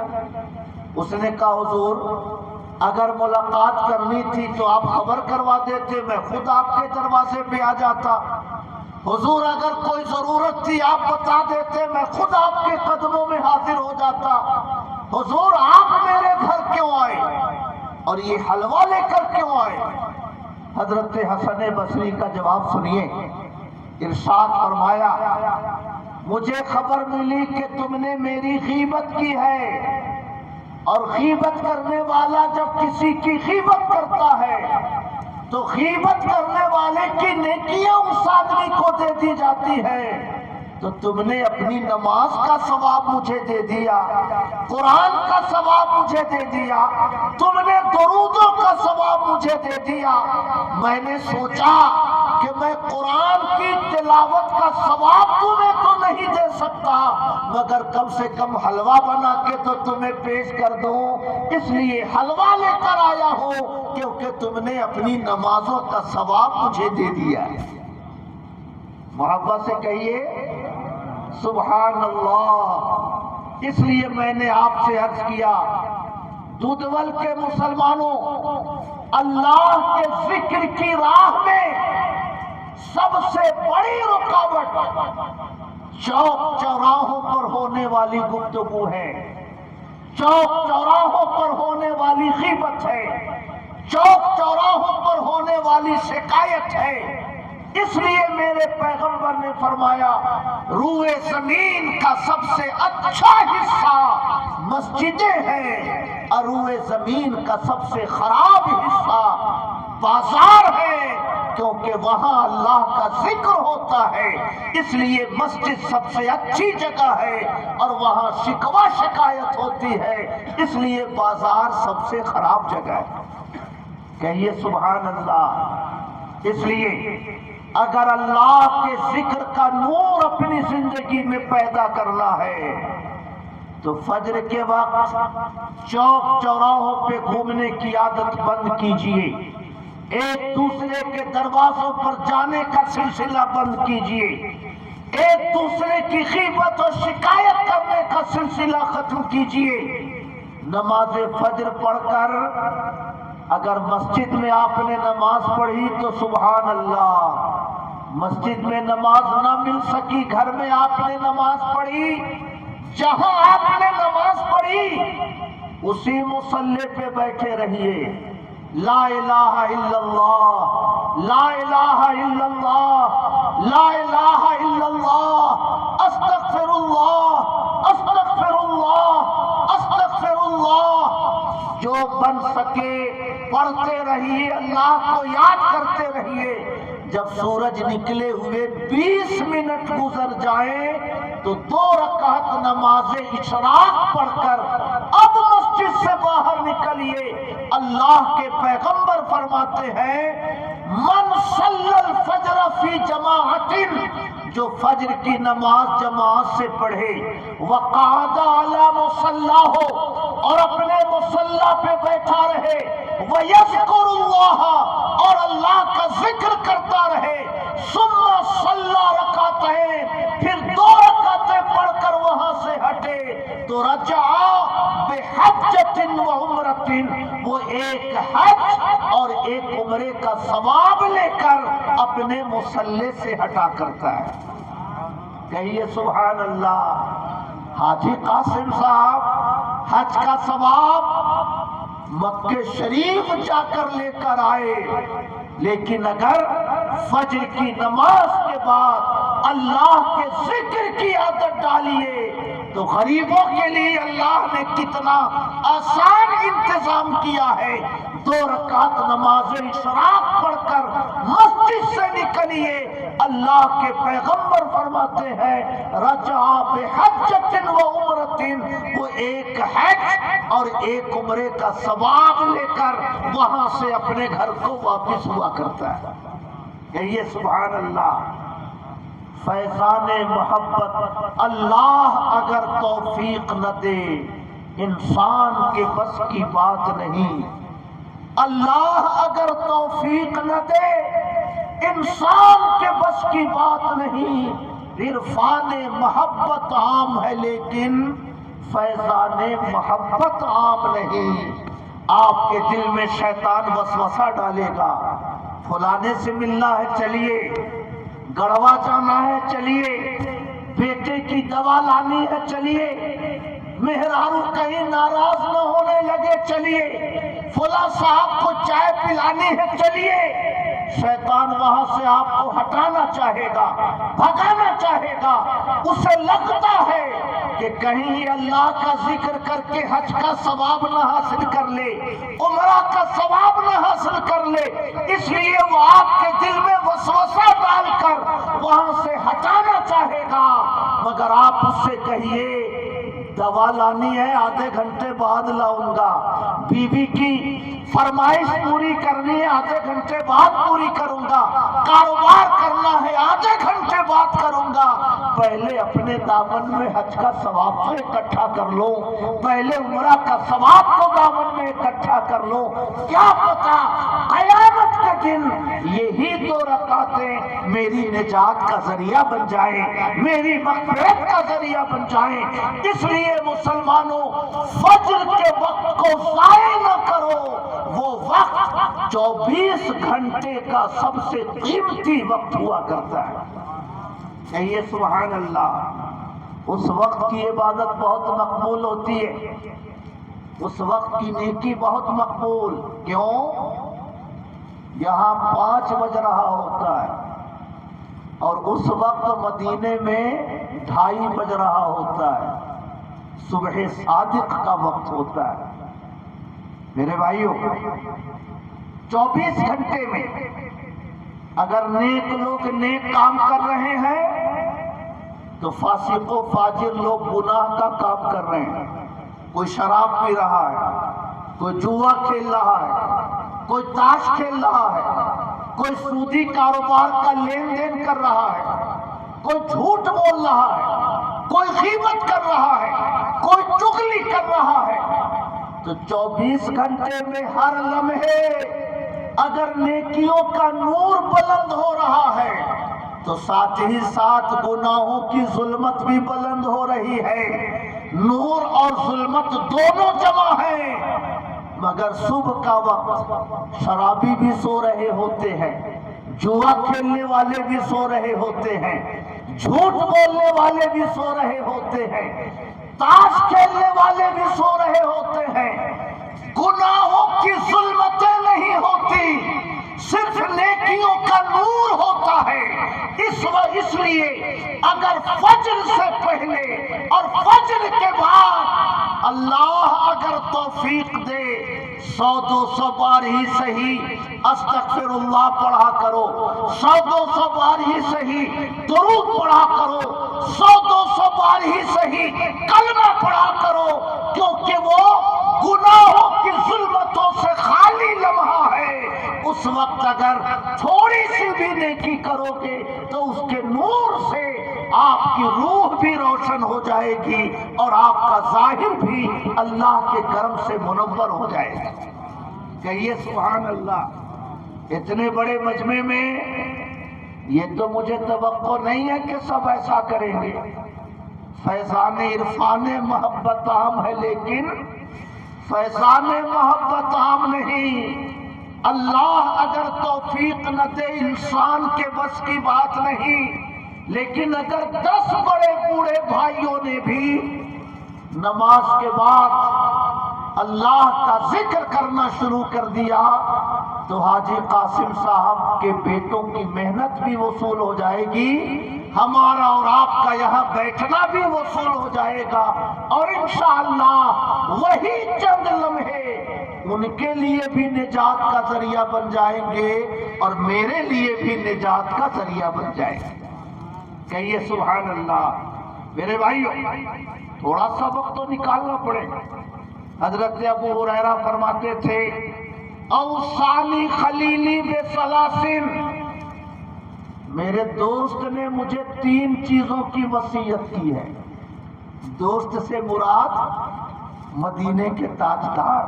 اس نے کہا حضور اگر ملاقات کرنی تھی تو آپ خبر کروا دیتے، میں خود آپ کے دروازے پہ آ جاتا. حضور اگر کوئی ضرورت تھی آپ بتا دیتے، میں خود آپ کے قدموں میں حاضر ہو جاتا. حضور آپ میرے گھر کیوں آئے اور یہ حلوہ لے کر کیوں آئے؟ حضرت حسن بصری کا جواب سنیے. ارشاد فرمایا، مجھے خبر ملی کہ تم نے میری غیبت کی ہے، اور غیبت کرنے والا جب کسی کی غیبت کرتا ہے تو غیبت کرنے والے کی نیکیاں اس آدمی کو دے دی جاتی ہے. تو تم نے اپنی نماز کا ثواب مجھے دے دیا، قرآن کا ثواب مجھے دے دیا، تم نے درودوں کا ثواب مجھے دے دیا. میں نے سوچا کہ میں قرآن کی تلاوت کا ثواب تمہیں تو نہیں دے سکتا مگر کم سے کم حلوہ بنا کے تو تمہیں پیش کر دوں، اس لیے حلوہ لے کر آیا ہوں کیونکہ تم نے اپنی نمازوں کا ثواب مجھے دے دیا. محبت سے کہیے سبحان اللہ. اس لیے میں نے آپ سے عرض کیا، دودول کے مسلمانوں، اللہ کے ذکر کی راہ میں سب سے بڑی رکاوٹ چوک چوراہوں پر ہونے والی گفتگو ہے، چوک چوراہوں پر ہونے والی غیبت ہے، چوک چوراہوں پر ہونے والی شکایت ہے۔ اس لیے میرے پیغمبر نے فرمایا روئے زمین کا سب سے اچھا حصہ مسجدیں ہیں اور روئے زمین کا سب سے خراب حصہ بازار ہے، کیونکہ وہاں اللہ کا ذکر ہوتا ہے۔ اس لیے مسجد سب سے اچھی جگہ ہے اور وہاں شکوہ شکایت ہوتی ہے، اس لیے بازار سب سے خراب جگہ ہے۔ کہیے سبحان اللہ۔ اس لیے اگر اللہ کے ذکر کا نور اپنی زندگی میں پیدا کرنا ہے تو فجر کے وقت چوک چوراہوں پہ گھومنے کی عادت بند کیجئے، ایک دوسرے کے دروازوں پر جانے کا سلسلہ بند کیجئے، ایک دوسرے کی غیبت اور شکایت کرنے کا سلسلہ ختم کیجئے۔ نماز فجر پڑھ کر اگر مسجد میں آپ نے نماز پڑھی تو سبحان اللہ، مسجد میں نماز نہ مل سکی، گھر میں آپ نے نماز پڑھی، جہاں آپ نے نماز پڑھی اسی مصلی پہ بیٹھے رہیے، لا الہ الا اللہ، لا الہ الا اللہ، لا الہ الا اللہ، استغفر اللہ، استغفر اللہ، استغفر اللہ، جو بن سکے پڑھتے رہیے، اللہ کو یاد کرتے رہیے۔ جب سورج نکلے ہوئے 20 منٹ گزر جائیں تو 2 رکعت نماز اشراق پڑھ کر اب مسجد سے باہر نکلیے۔ اللہ کے پیغمبر فرماتے ہیں من صلی الفجر فی جماعت، جو فجر کی نماز جماعت سے پڑھے، وقعد علی مصلاہ، اور اپنے مصلی پہ بیٹھا رہے، وَيَذْكُرُ اللَّهَ، اور اللہ کا ذکر کرتا رہے، ثُمَّ صَلَّى رَكَعَتَيْنِ، پھر 2 رکعتیں پڑھ کر وہاں سے ہٹے تو رجع بِحَجَّةٍ وَعُمْرَةٍ، وہ ایک حج اور ایک عمرے کا ثواب لے کر اپنے مصلی سے ہٹا کرتا ہے۔ کہیے سبحان اللہ۔ حاجی قاسم صاحب حج کا ثواب مکہ شریف جا کر لے کر آئے، لیکن اگر فجر کی نماز کے بعد اللہ کے ذکر کی عادت ڈالیے تو غریبوں کے لیے اللہ نے کتنا آسان انتظام کیا ہے۔ 2 رکعت نماز اشراق پڑھ کر مسجد سے نکلیے، اللہ کے پیغمبر فرماتے ہیں رجع بحجۃ وعمرۃ، وہ ایک حج اور ایک عمرے کا ثواب لے کر وہاں سے اپنے گھر کو واپس ہوا کرتا ہے۔ کہیے سبحان اللہ۔ فیضان محبت، اللہ اگر توفیق نہ دے انسان کے بس کی بات نہیں، اللہ اگر توفیق نہ دے انسان کے بس کی بات نہیں۔ عرفان محبت عام ہے لیکن فیضان محبت عام نہیں۔ آپ کے دل میں شیطان وسوسہ ڈالے گا، فلانے سے ملنا ہے چلیے، گڑھوا جانا ہے چلیے، بیٹے کی دوا لانی ہے چلیے، مہرارو کہیں ناراض نہ ہونے لگے چلیے، فلاں صاحب کو چائے پلانی ہے چلیے۔ شیطان وہاں سے آپ کو ہٹانا چاہے گا، بھگانا چاہے گا۔ اسے لگتا ہے کہ کہیں اللہ کا ذکر کر کے حج کا ثواب نہ حاصل کر لے، عمرہ کا ثواب نہ حاصل کر لے، اس لیے وہ آپ کے دل میں وسوسہ ڈال کر وہاں سے ہٹانا چاہے گا۔ مگر آپ اس سے کہیے دوا لانی ہے آدھے گھنٹے بعد لاؤں گا، بیوی کی فرمائش پوری کرنی ہے آدھے گھنٹے بعد پوری کروں گا، کاروبار کرنا ہے آدھے گھنٹے بعد کروں گا۔ پہلے اپنے دامن میں حج کا ثواب تو اکٹھا کر لو، پہلے عمرہ کا ثواب کو دامن میں اکٹھا کر لو، کیا پتا قیامت کے دن یہی 2 رکعتیں میری نجات کا ذریعہ بن جائیں، میری مغفرت کا ذریعہ بن جائیں۔ اس لیے مسلمانوں فجر کے وقت کو ضائع نہ کرو، وہ وقت 24 گھنٹے کا سب سے قیمتی وقت ہوا کرتا ہے۔ کہیے سبحان اللہ۔ اس وقت کی عبادت بہت مقبول ہوتی ہے۔ اس وقت کی نیکی بہت مقبول. کیوں؟ یہاں 5 بج رہا ہوتا ہے اور اس وقت مدینے میں 2:30 بج رہا ہوتا ہے. صبح صادق کا وقت ہوتا ہے. میرے بھائیوں، 24 گھنٹے میں اگر نیک لوگ نیک کام کر رہے ہیں تو فاسق و فاجر لوگ گناہ کا کام کر رہے ہیں. کوئی شراب پی رہا ہے، کوئی جوا کھیل رہا ہے، کوئی تاش کھیل رہا ہے، کوئی سودی کاروبار کا لین دین کر رہا ہے، کوئی جھوٹ بول رہا ہے، کوئی غیبت کر رہا ہے، کوئی چغلی کر رہا ہے. تو 24 گھنٹے میں ہر لمحے اگر نیکیوں کا نور بلند ہو رہا ہے تو ساتھ ہی ساتھ گناہوں کی ظلمت بھی بلند ہو رہی ہے. نور اور ظلمت دونوں جمع ہیں. مگر صبح کا وقت شرابی بھی سو رہے ہوتے ہیں، جوا کھیلنے والے بھی سو رہے ہوتے ہیں، جھوٹ بولنے والے بھی سو رہے ہوتے ہیں، تاش کھیلنے والے بھی سو رہے ہوتے ہیں. گناہوں کی ظلمتیں نہیں ہوتی، صرف نیکیوں کا نور ہوتا ہے. اس لیے اگر فجر سے پہلے اور فجر کے بعد اللہ اگر توفیق دے 100-200 بار ہی صحیح استغفر اللہ پڑھا کرو، 100-200 بار ہی صحیح درود پڑھا کرو، 100-200 بار ہی صحیح کلمہ پڑھا کرو، کیونکہ وہ گناہوں کی ظلمتوں سے خالی لمحہ ہے. اس وقت اگر تھوڑی سی بھی نیکی کرو گے تو اس کے نور سے آپ کی روح بھی روشن ہو جائے گی اور آپ کا ظاہر بھی اللہ کے کرم سے منور ہو جائے گا. کہیے سبحان اللہ. اتنے بڑے مجمع میں یہ تو مجھے توقع نہیں ہے کہ سب ایسا کریں گے. فیضان عرفان محبت عام ہے لیکن فیضان محبت عام نہیں. اللہ اگر توفیق نہ دے انسان کے بس کی بات نہیں، لیکن اگر 10 بڑے بوڑھے بھائیوں نے بھی نماز کے بعد اللہ کا ذکر کرنا شروع کر دیا تو حاجی قاسم صاحب کے بیٹوں کی محنت بھی وصول ہو جائے گی، ہمارا اور آپ کا یہاں بیٹھنا بھی وصول ہو جائے گا، اور انشاءاللہ وہی چند لمحے ان کے لیے بھی نجات کا ذریعہ بن جائیں گے اور میرے لیے بھی نجات کا ذریعہ بن جائے گا. کہیے سبحان اللہ. میرے بھائیو، تھوڑا سا وقت تو نکالنا پڑے گا. حضرت ابو ہریرہ فرماتے تھے اوصانی خلیلی بثلاثن، میرے دوست نے مجھے 3 چیزوں کی وصیت کی ہے. دوست سے مراد مدینے کے تاجدار.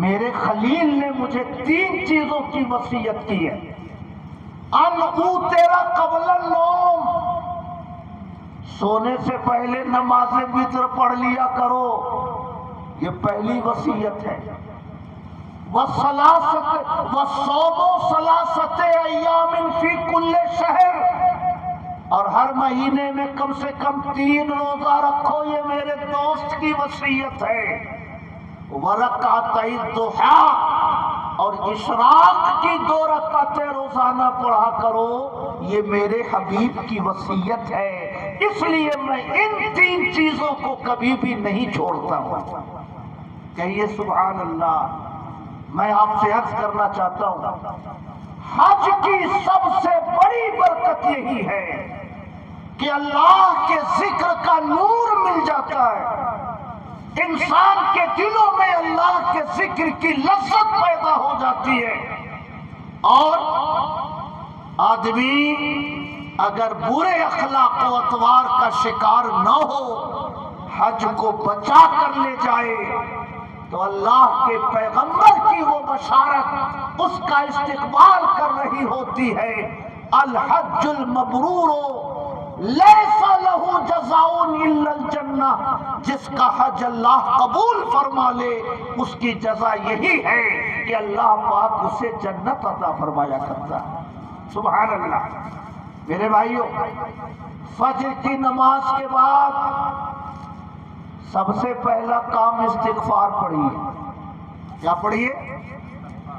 میرے خلیل نے مجھے 3 چیزوں کی وصیت کی ہے. ان اوتر قبل النوم، سونے سے پہلے نماز وتر پڑھ لیا کرو، یہ پہلی وصیت ہے. وَالصَّوْمُ ثَلَاثَةَ أَيَّامٍ فِي كُلِّ شَهْرٍ، اور ہر مہینے میں کم سے کم 3 روزہ رکھو، یہ میرے دوست کی وصیت ہے. وَرَكْعَتَيِ الضُّحَىٰ، اور اشراق کی 2 رکعتیں روزانہ پڑھا کرو، یہ میرے حبیب کی وصیت ہے. اس لیے میں ان 3 چیزوں کو کبھی بھی نہیں چھوڑتا ہوں. کہیے سبحان اللہ. میں آپ سے عرض کرنا چاہتا ہوں، حج کی سب سے بڑی برکت یہی ہے کہ اللہ کے ذکر کا نور مل جاتا ہے. انسان کے دلوں میں اللہ کے ذکر کی لذت پیدا ہو جاتی ہے، اور آدمی اگر برے اخلاق و اطوار کا شکار نہ ہو، حج کو بچا کر لے جائے تو اللہ کے پیغمبر کی وہ بشارت اس کا استقبال کر رہی ہوتی ہے. الحج المبرور لیس لہ جزاء الا الجنہ، جس کا حج اللہ قبول فرما لے اس کی جزا یہی ہے کہ اللہ پاک اسے جنت عطا فرمایا کرتا ہے. سبحان اللہ. میرے بھائیو، فجر کی نماز کے بعد سب سے پہلا کام استغفار پڑھیے. کیا پڑھیے؟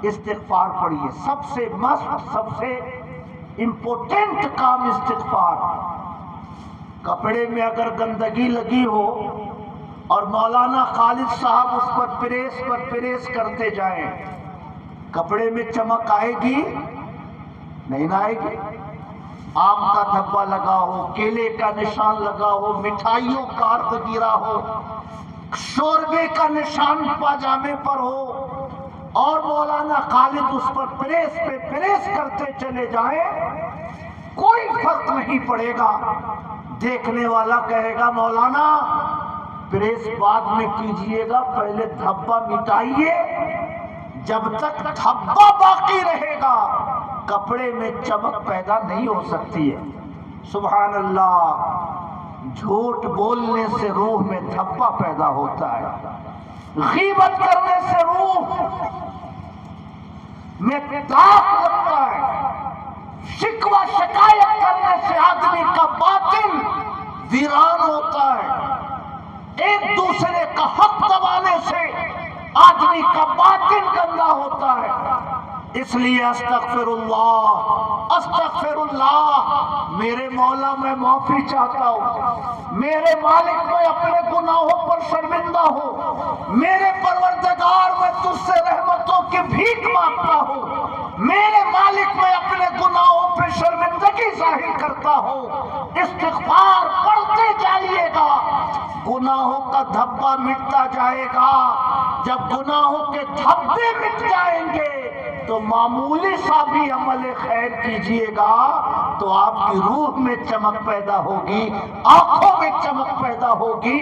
استغفار پڑھیے. سب سے مست، سب سے امپورٹنٹ کام استغفار. کپڑے میں اگر گندگی لگی ہو اور مولانا خالد صاحب اس پر پریس کرتے جائیں، کپڑے میں چمک آئے گی؟ نہیں نہ آئے گی. آم کا دھبا لگا ہو، کیلے کا نشان لگا ہو، مٹھائیوں کا ارد گرا ہو، شوربے کا نشان پاجامے پر ہو اور مولانا خالد اس پر پریس کرتے چلے جائیں، کوئی فرق نہیں پڑے گا. دیکھنے والا کہے گا مولانا پریس بعد میں کیجئے گا، پہلے دھبا مٹائیے. جب تک دھبا باقی رہے گا کپڑے میں چمک پیدا نہیں ہو سکتی ہے. سبحان اللہ. جھوٹ بولنے سے روح میں دھبا پیدا ہوتا ہے، غیبت کرنے سے روح میں داغ لگتا ہے، شکوہ شکایت کرنے سے آدمی کا باطن ویران ہوتا ہے، ایک دوسرے کا حق دبانے سے آدمی کا باطن گندا ہوتا ہے. اس لیے استغفر اللہ، میرے مولا میں معافی چاہتا ہوں، میرے مالک میں اپنے گناہوں پر شرمندہ ہوں، میرے پروردگار میں تجھ سے رحمتوں کی بھیک مانگتا ہوں، میرے مالک میں اپنے گناہوں پہ شرمندگی ظاہر کرتا ہوں. استغفار پڑھتے جائیے گا، گناہوں کا دھبا مٹتا جائے گا. جب گناہوں کے دھبے مٹ جائیں گے تو معمولی سا بھی عمل خیر کیجئے گا تو آپ کی روح میں چمک پیدا ہوگی، آنکھوں میں چمک پیدا ہوگی،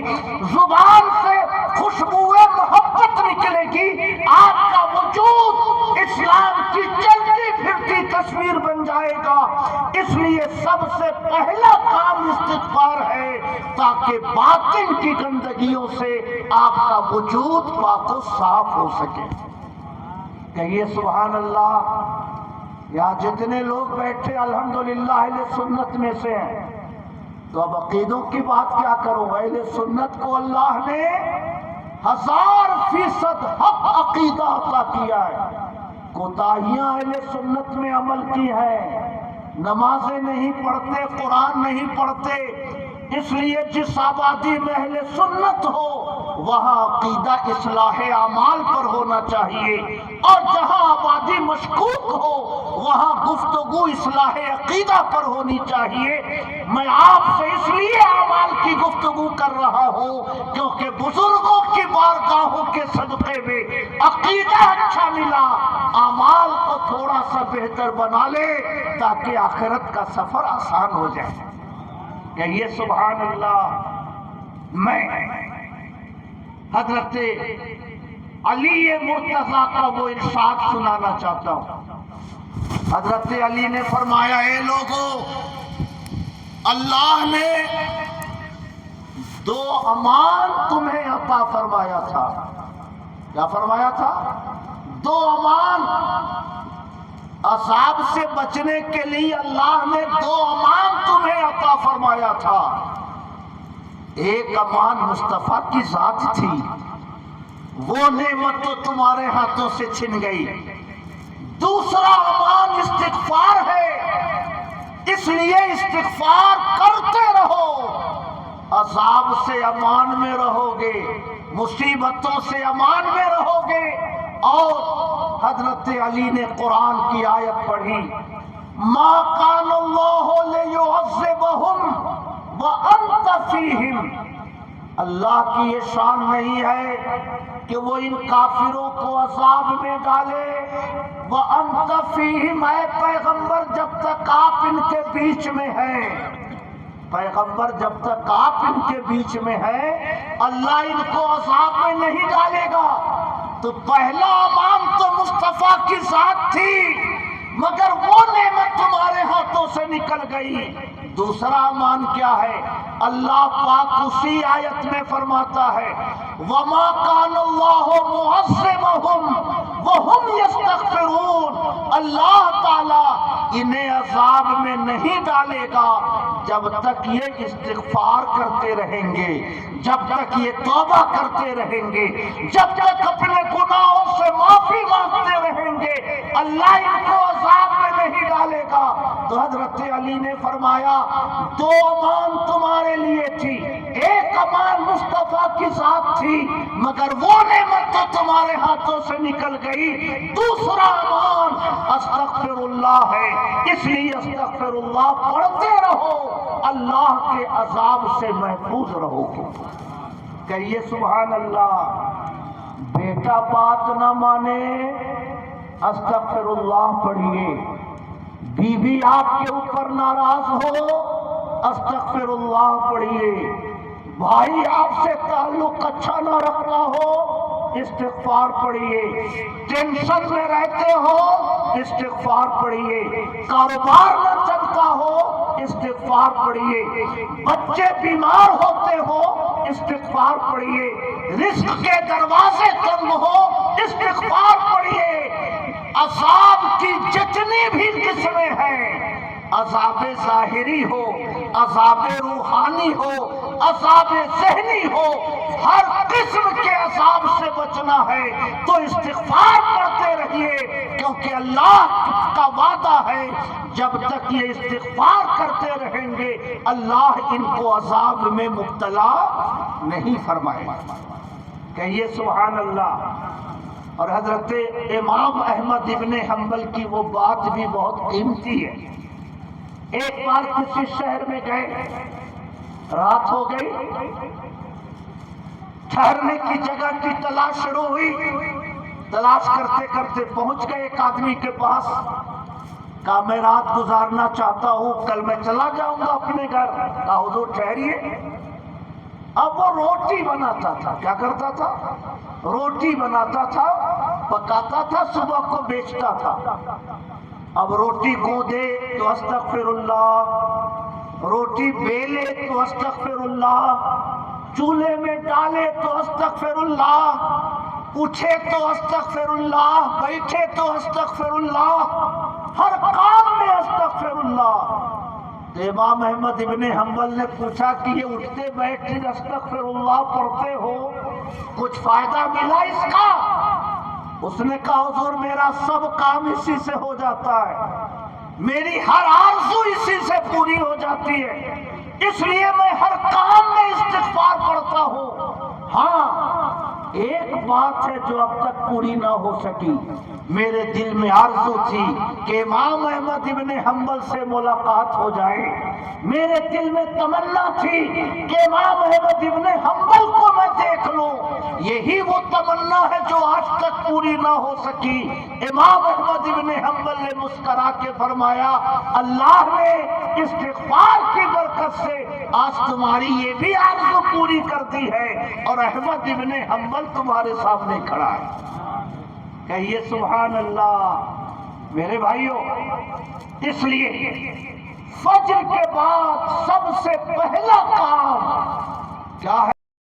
زبان سے خوشبو محبت نکلے گی، آپ کا وجود اسلام کی چلتی پھرتی تصویر بن جائے گا. اس لیے سب سے پہلا کام استغفار ہے تاکہ باطن کی گندگیوں سے آپ کا وجود پاک و صاف ہو سکے. کہیے سبحان اللہ. یا جتنے لوگ بیٹھے الحمدللہ اہل سنت میں سے ہیں، تو اب عقیدوں کی بات کیا کروں. اہل سنت کو اللہ نے 1000% حق عقیدہ عطا کیا ہے. کوتاہیاں اہل سنت میں عمل کی ہے، نمازیں نہیں پڑھتے، قرآن نہیں پڑھتے. اس لیے جس آبادی میں اہل سنت ہو وہاں عقیدہ اصلاح اعمال پر ہونا چاہیے، اور جہاں آبادی مشکوک ہو وہاں گفتگو اصلاح عقیدہ پر ہونی چاہیے. میں آپ سے اس لیے اعمال کی گفتگو کر رہا ہوں کیونکہ بزرگوں کی بارگاہوں کے صدقے میں عقیدہ اچھا ملا، اعمال کو تھوڑا سا بہتر بنا لے تاکہ آخرت کا سفر آسان ہو جائے. کہیے سبحان اللہ. میں حضرت علی مرتضیٰ کا وہ ارشاد سنانا چاہتا ہوں. حضرت علی نے فرمایا، اے لوگو، اللہ نے 2 امان تمہیں عطا فرمایا تھا. کیا فرمایا تھا؟ 2 امان. عذاب سے بچنے کے لیے اللہ نے 2 امان تمہیں عطا فرمایا تھا. ایک امان مصطفیٰ کی ذات تھی، وہ نعمت تو تمہارے ہاتھوں سے چھن گئی. دوسرا امان استغفار ہے، اس لیے استغفار کرتے رہو. عذاب سے امان میں رہو گے، مصیبتوں سے امان میں رہو گے. اور حضرت علی نے قرآن کی آیت پڑھی، ما کان اللہ لیعذبہم وانت فیہم. اللہ کی یہ شان نہیں ہے کہ وہ ان کافروں کو عذاب میں ڈالے. وانت فیہم، اے پیغمبر جب تک آپ ان کے بیچ میں ہیں، پیغمبر جب تک آپ ان کے بیچ میں ہیں اللہ ان کو عذاب میں نہیں ڈالے گا. تو پہلا امان تو مصطفیٰ کی ذات تھی، مگر وہ نعمت تمہارے ہاتھوں سے نکل گئی. دوسرا امان کیا ہے؟ اللہ پاک اسی آیت میں فرماتا ہے، وَمَا كَانَ اللَّهُ مُعَذِّبَهُمْ وَهُمْ يَسْتَغْفِرُونَ. اللہ تعالیٰ انہیں عذاب میں نہیں ڈالے گا جب تک یہ استغفار کرتے رہیں گے، جب تک یہ توبہ کرتے رہیں گے، جب تک اپنے گناہوں سے معافی مانگتے رہیں گے، اللہ ان کو عذاب میں نہیں ڈالے گا۔ تو حضرت علی نے فرمایا 2 امان تمہارے لیے تھی، ایک امان مصطفیٰ کی ذات تھی مگر وہ نعمت تو تمہارے ہاتھوں سے نکل گئی، دوسرا امان استغفر اللہ ہے، اس لیے استغفر اللہ پڑھتے رہو، اللہ کے عذاب سے محفوظ رہو گے۔ کہیے سبحان اللہ۔ بیٹا بات نہ مانے، استغفر اللہ پڑھیے۔ بیوی آپ کے اوپر ناراض ہو، استغفر اللہ پڑھیے۔ بھائی آپ سے تعلق اچھا نہ رکھتا ہو، استغفار پڑھیے۔ ٹینشن میں رہتے ہو، استغفار پڑھیے۔ کاروبار نہ چلتا ہو، استغفار پڑھیے۔ بچے بیمار ہوتے ہو، استغفار پڑھیے۔ رزق کے دروازے تنگ ہو، استغفار پڑھیے۔ عذاب کی جتنی بھی قسمیں ہیں، عذاب ظاہری ہو، عذاب روحانی ہو، عذاب ذہنی ہو، ہر قسم کے عذاب سے بچنا ہے تو استغفار کرتے رہیے، کیونکہ اللہ کا وعدہ ہے جب تک یہ استغفار کرتے رہیں گے اللہ ان کو عذاب میں مبتلا نہیں فرمائے گا۔ کہیے سبحان اللہ۔ اور حضرت امام احمد ابن حنبل کی وہ بات بھی بہت قیمتی ہے۔ ایک بار کسی شہر میں گئے، رات ہو گئی، ٹھہرنے کی جگہ کی تلاش شروع ہوئی، تلاش کرتے کرتے پہنچ گئے ایک آدمی کے پاس، کہا میں رات گزارنا چاہتا ہوں، کل میں چلا جاؤں گا اپنے گھر۔ کہا حضور ٹھہریے۔ اب وہ روٹی بناتا تھا، کیا کرتا تھا؟ روٹی بناتا تھا، پکاتا تھا، صبح کو بیچتا تھا۔ اب روٹی گوندے تو استغفر اللہ، روٹی بیلے تو استغفر اللہ، چولہے میں ڈالے تو استغفر اللہ، اٹھے تو استغفر اللہ، بیٹھے تو استغفر اللہ، ہر کام میں استغفر اللہ۔ تو امام احمد ابن حنبل نے پوچھا کہ یہ اٹھتے بیٹھتے استغفر اللہ پڑھتے ہو، کچھ فائدہ ملا اس کا؟ اس نے کہا حضور میرا سب کام اسی سے ہو جاتا ہے، میری ہر آرزو اسی سے پوری ہو جاتی ہے، اس لیے میں ہر کام میں استغفار پڑھتا ہوں۔ ہاں ایک بات ہے جو اب تک پوری نہ ہو سکی، میرے دل میں آرزو تھی کہ امام احمد ابن حنبل سے ملاقات ہو جائے، میرے دل میں تمنا تھی کہ امام احمد ابن حنبل کو میں دیکھ لوں، یہی وہ تمنا ہے جو آج تک پوری نہ ہو سکی۔ امام احمد ابن حنبل نے مسکرا کے فرمایا اللہ نے استغفار کی برکت سے آج تمہاری یہ بھی آرزو پوری کر دی ہے اور احمد ابن حنبل تمہارے سامنے کھڑا ہے۔ کہیے سبحان اللہ۔ میرے بھائیوں، اس لیے فجر کے بعد سب سے پہلا کام کیا ہے؟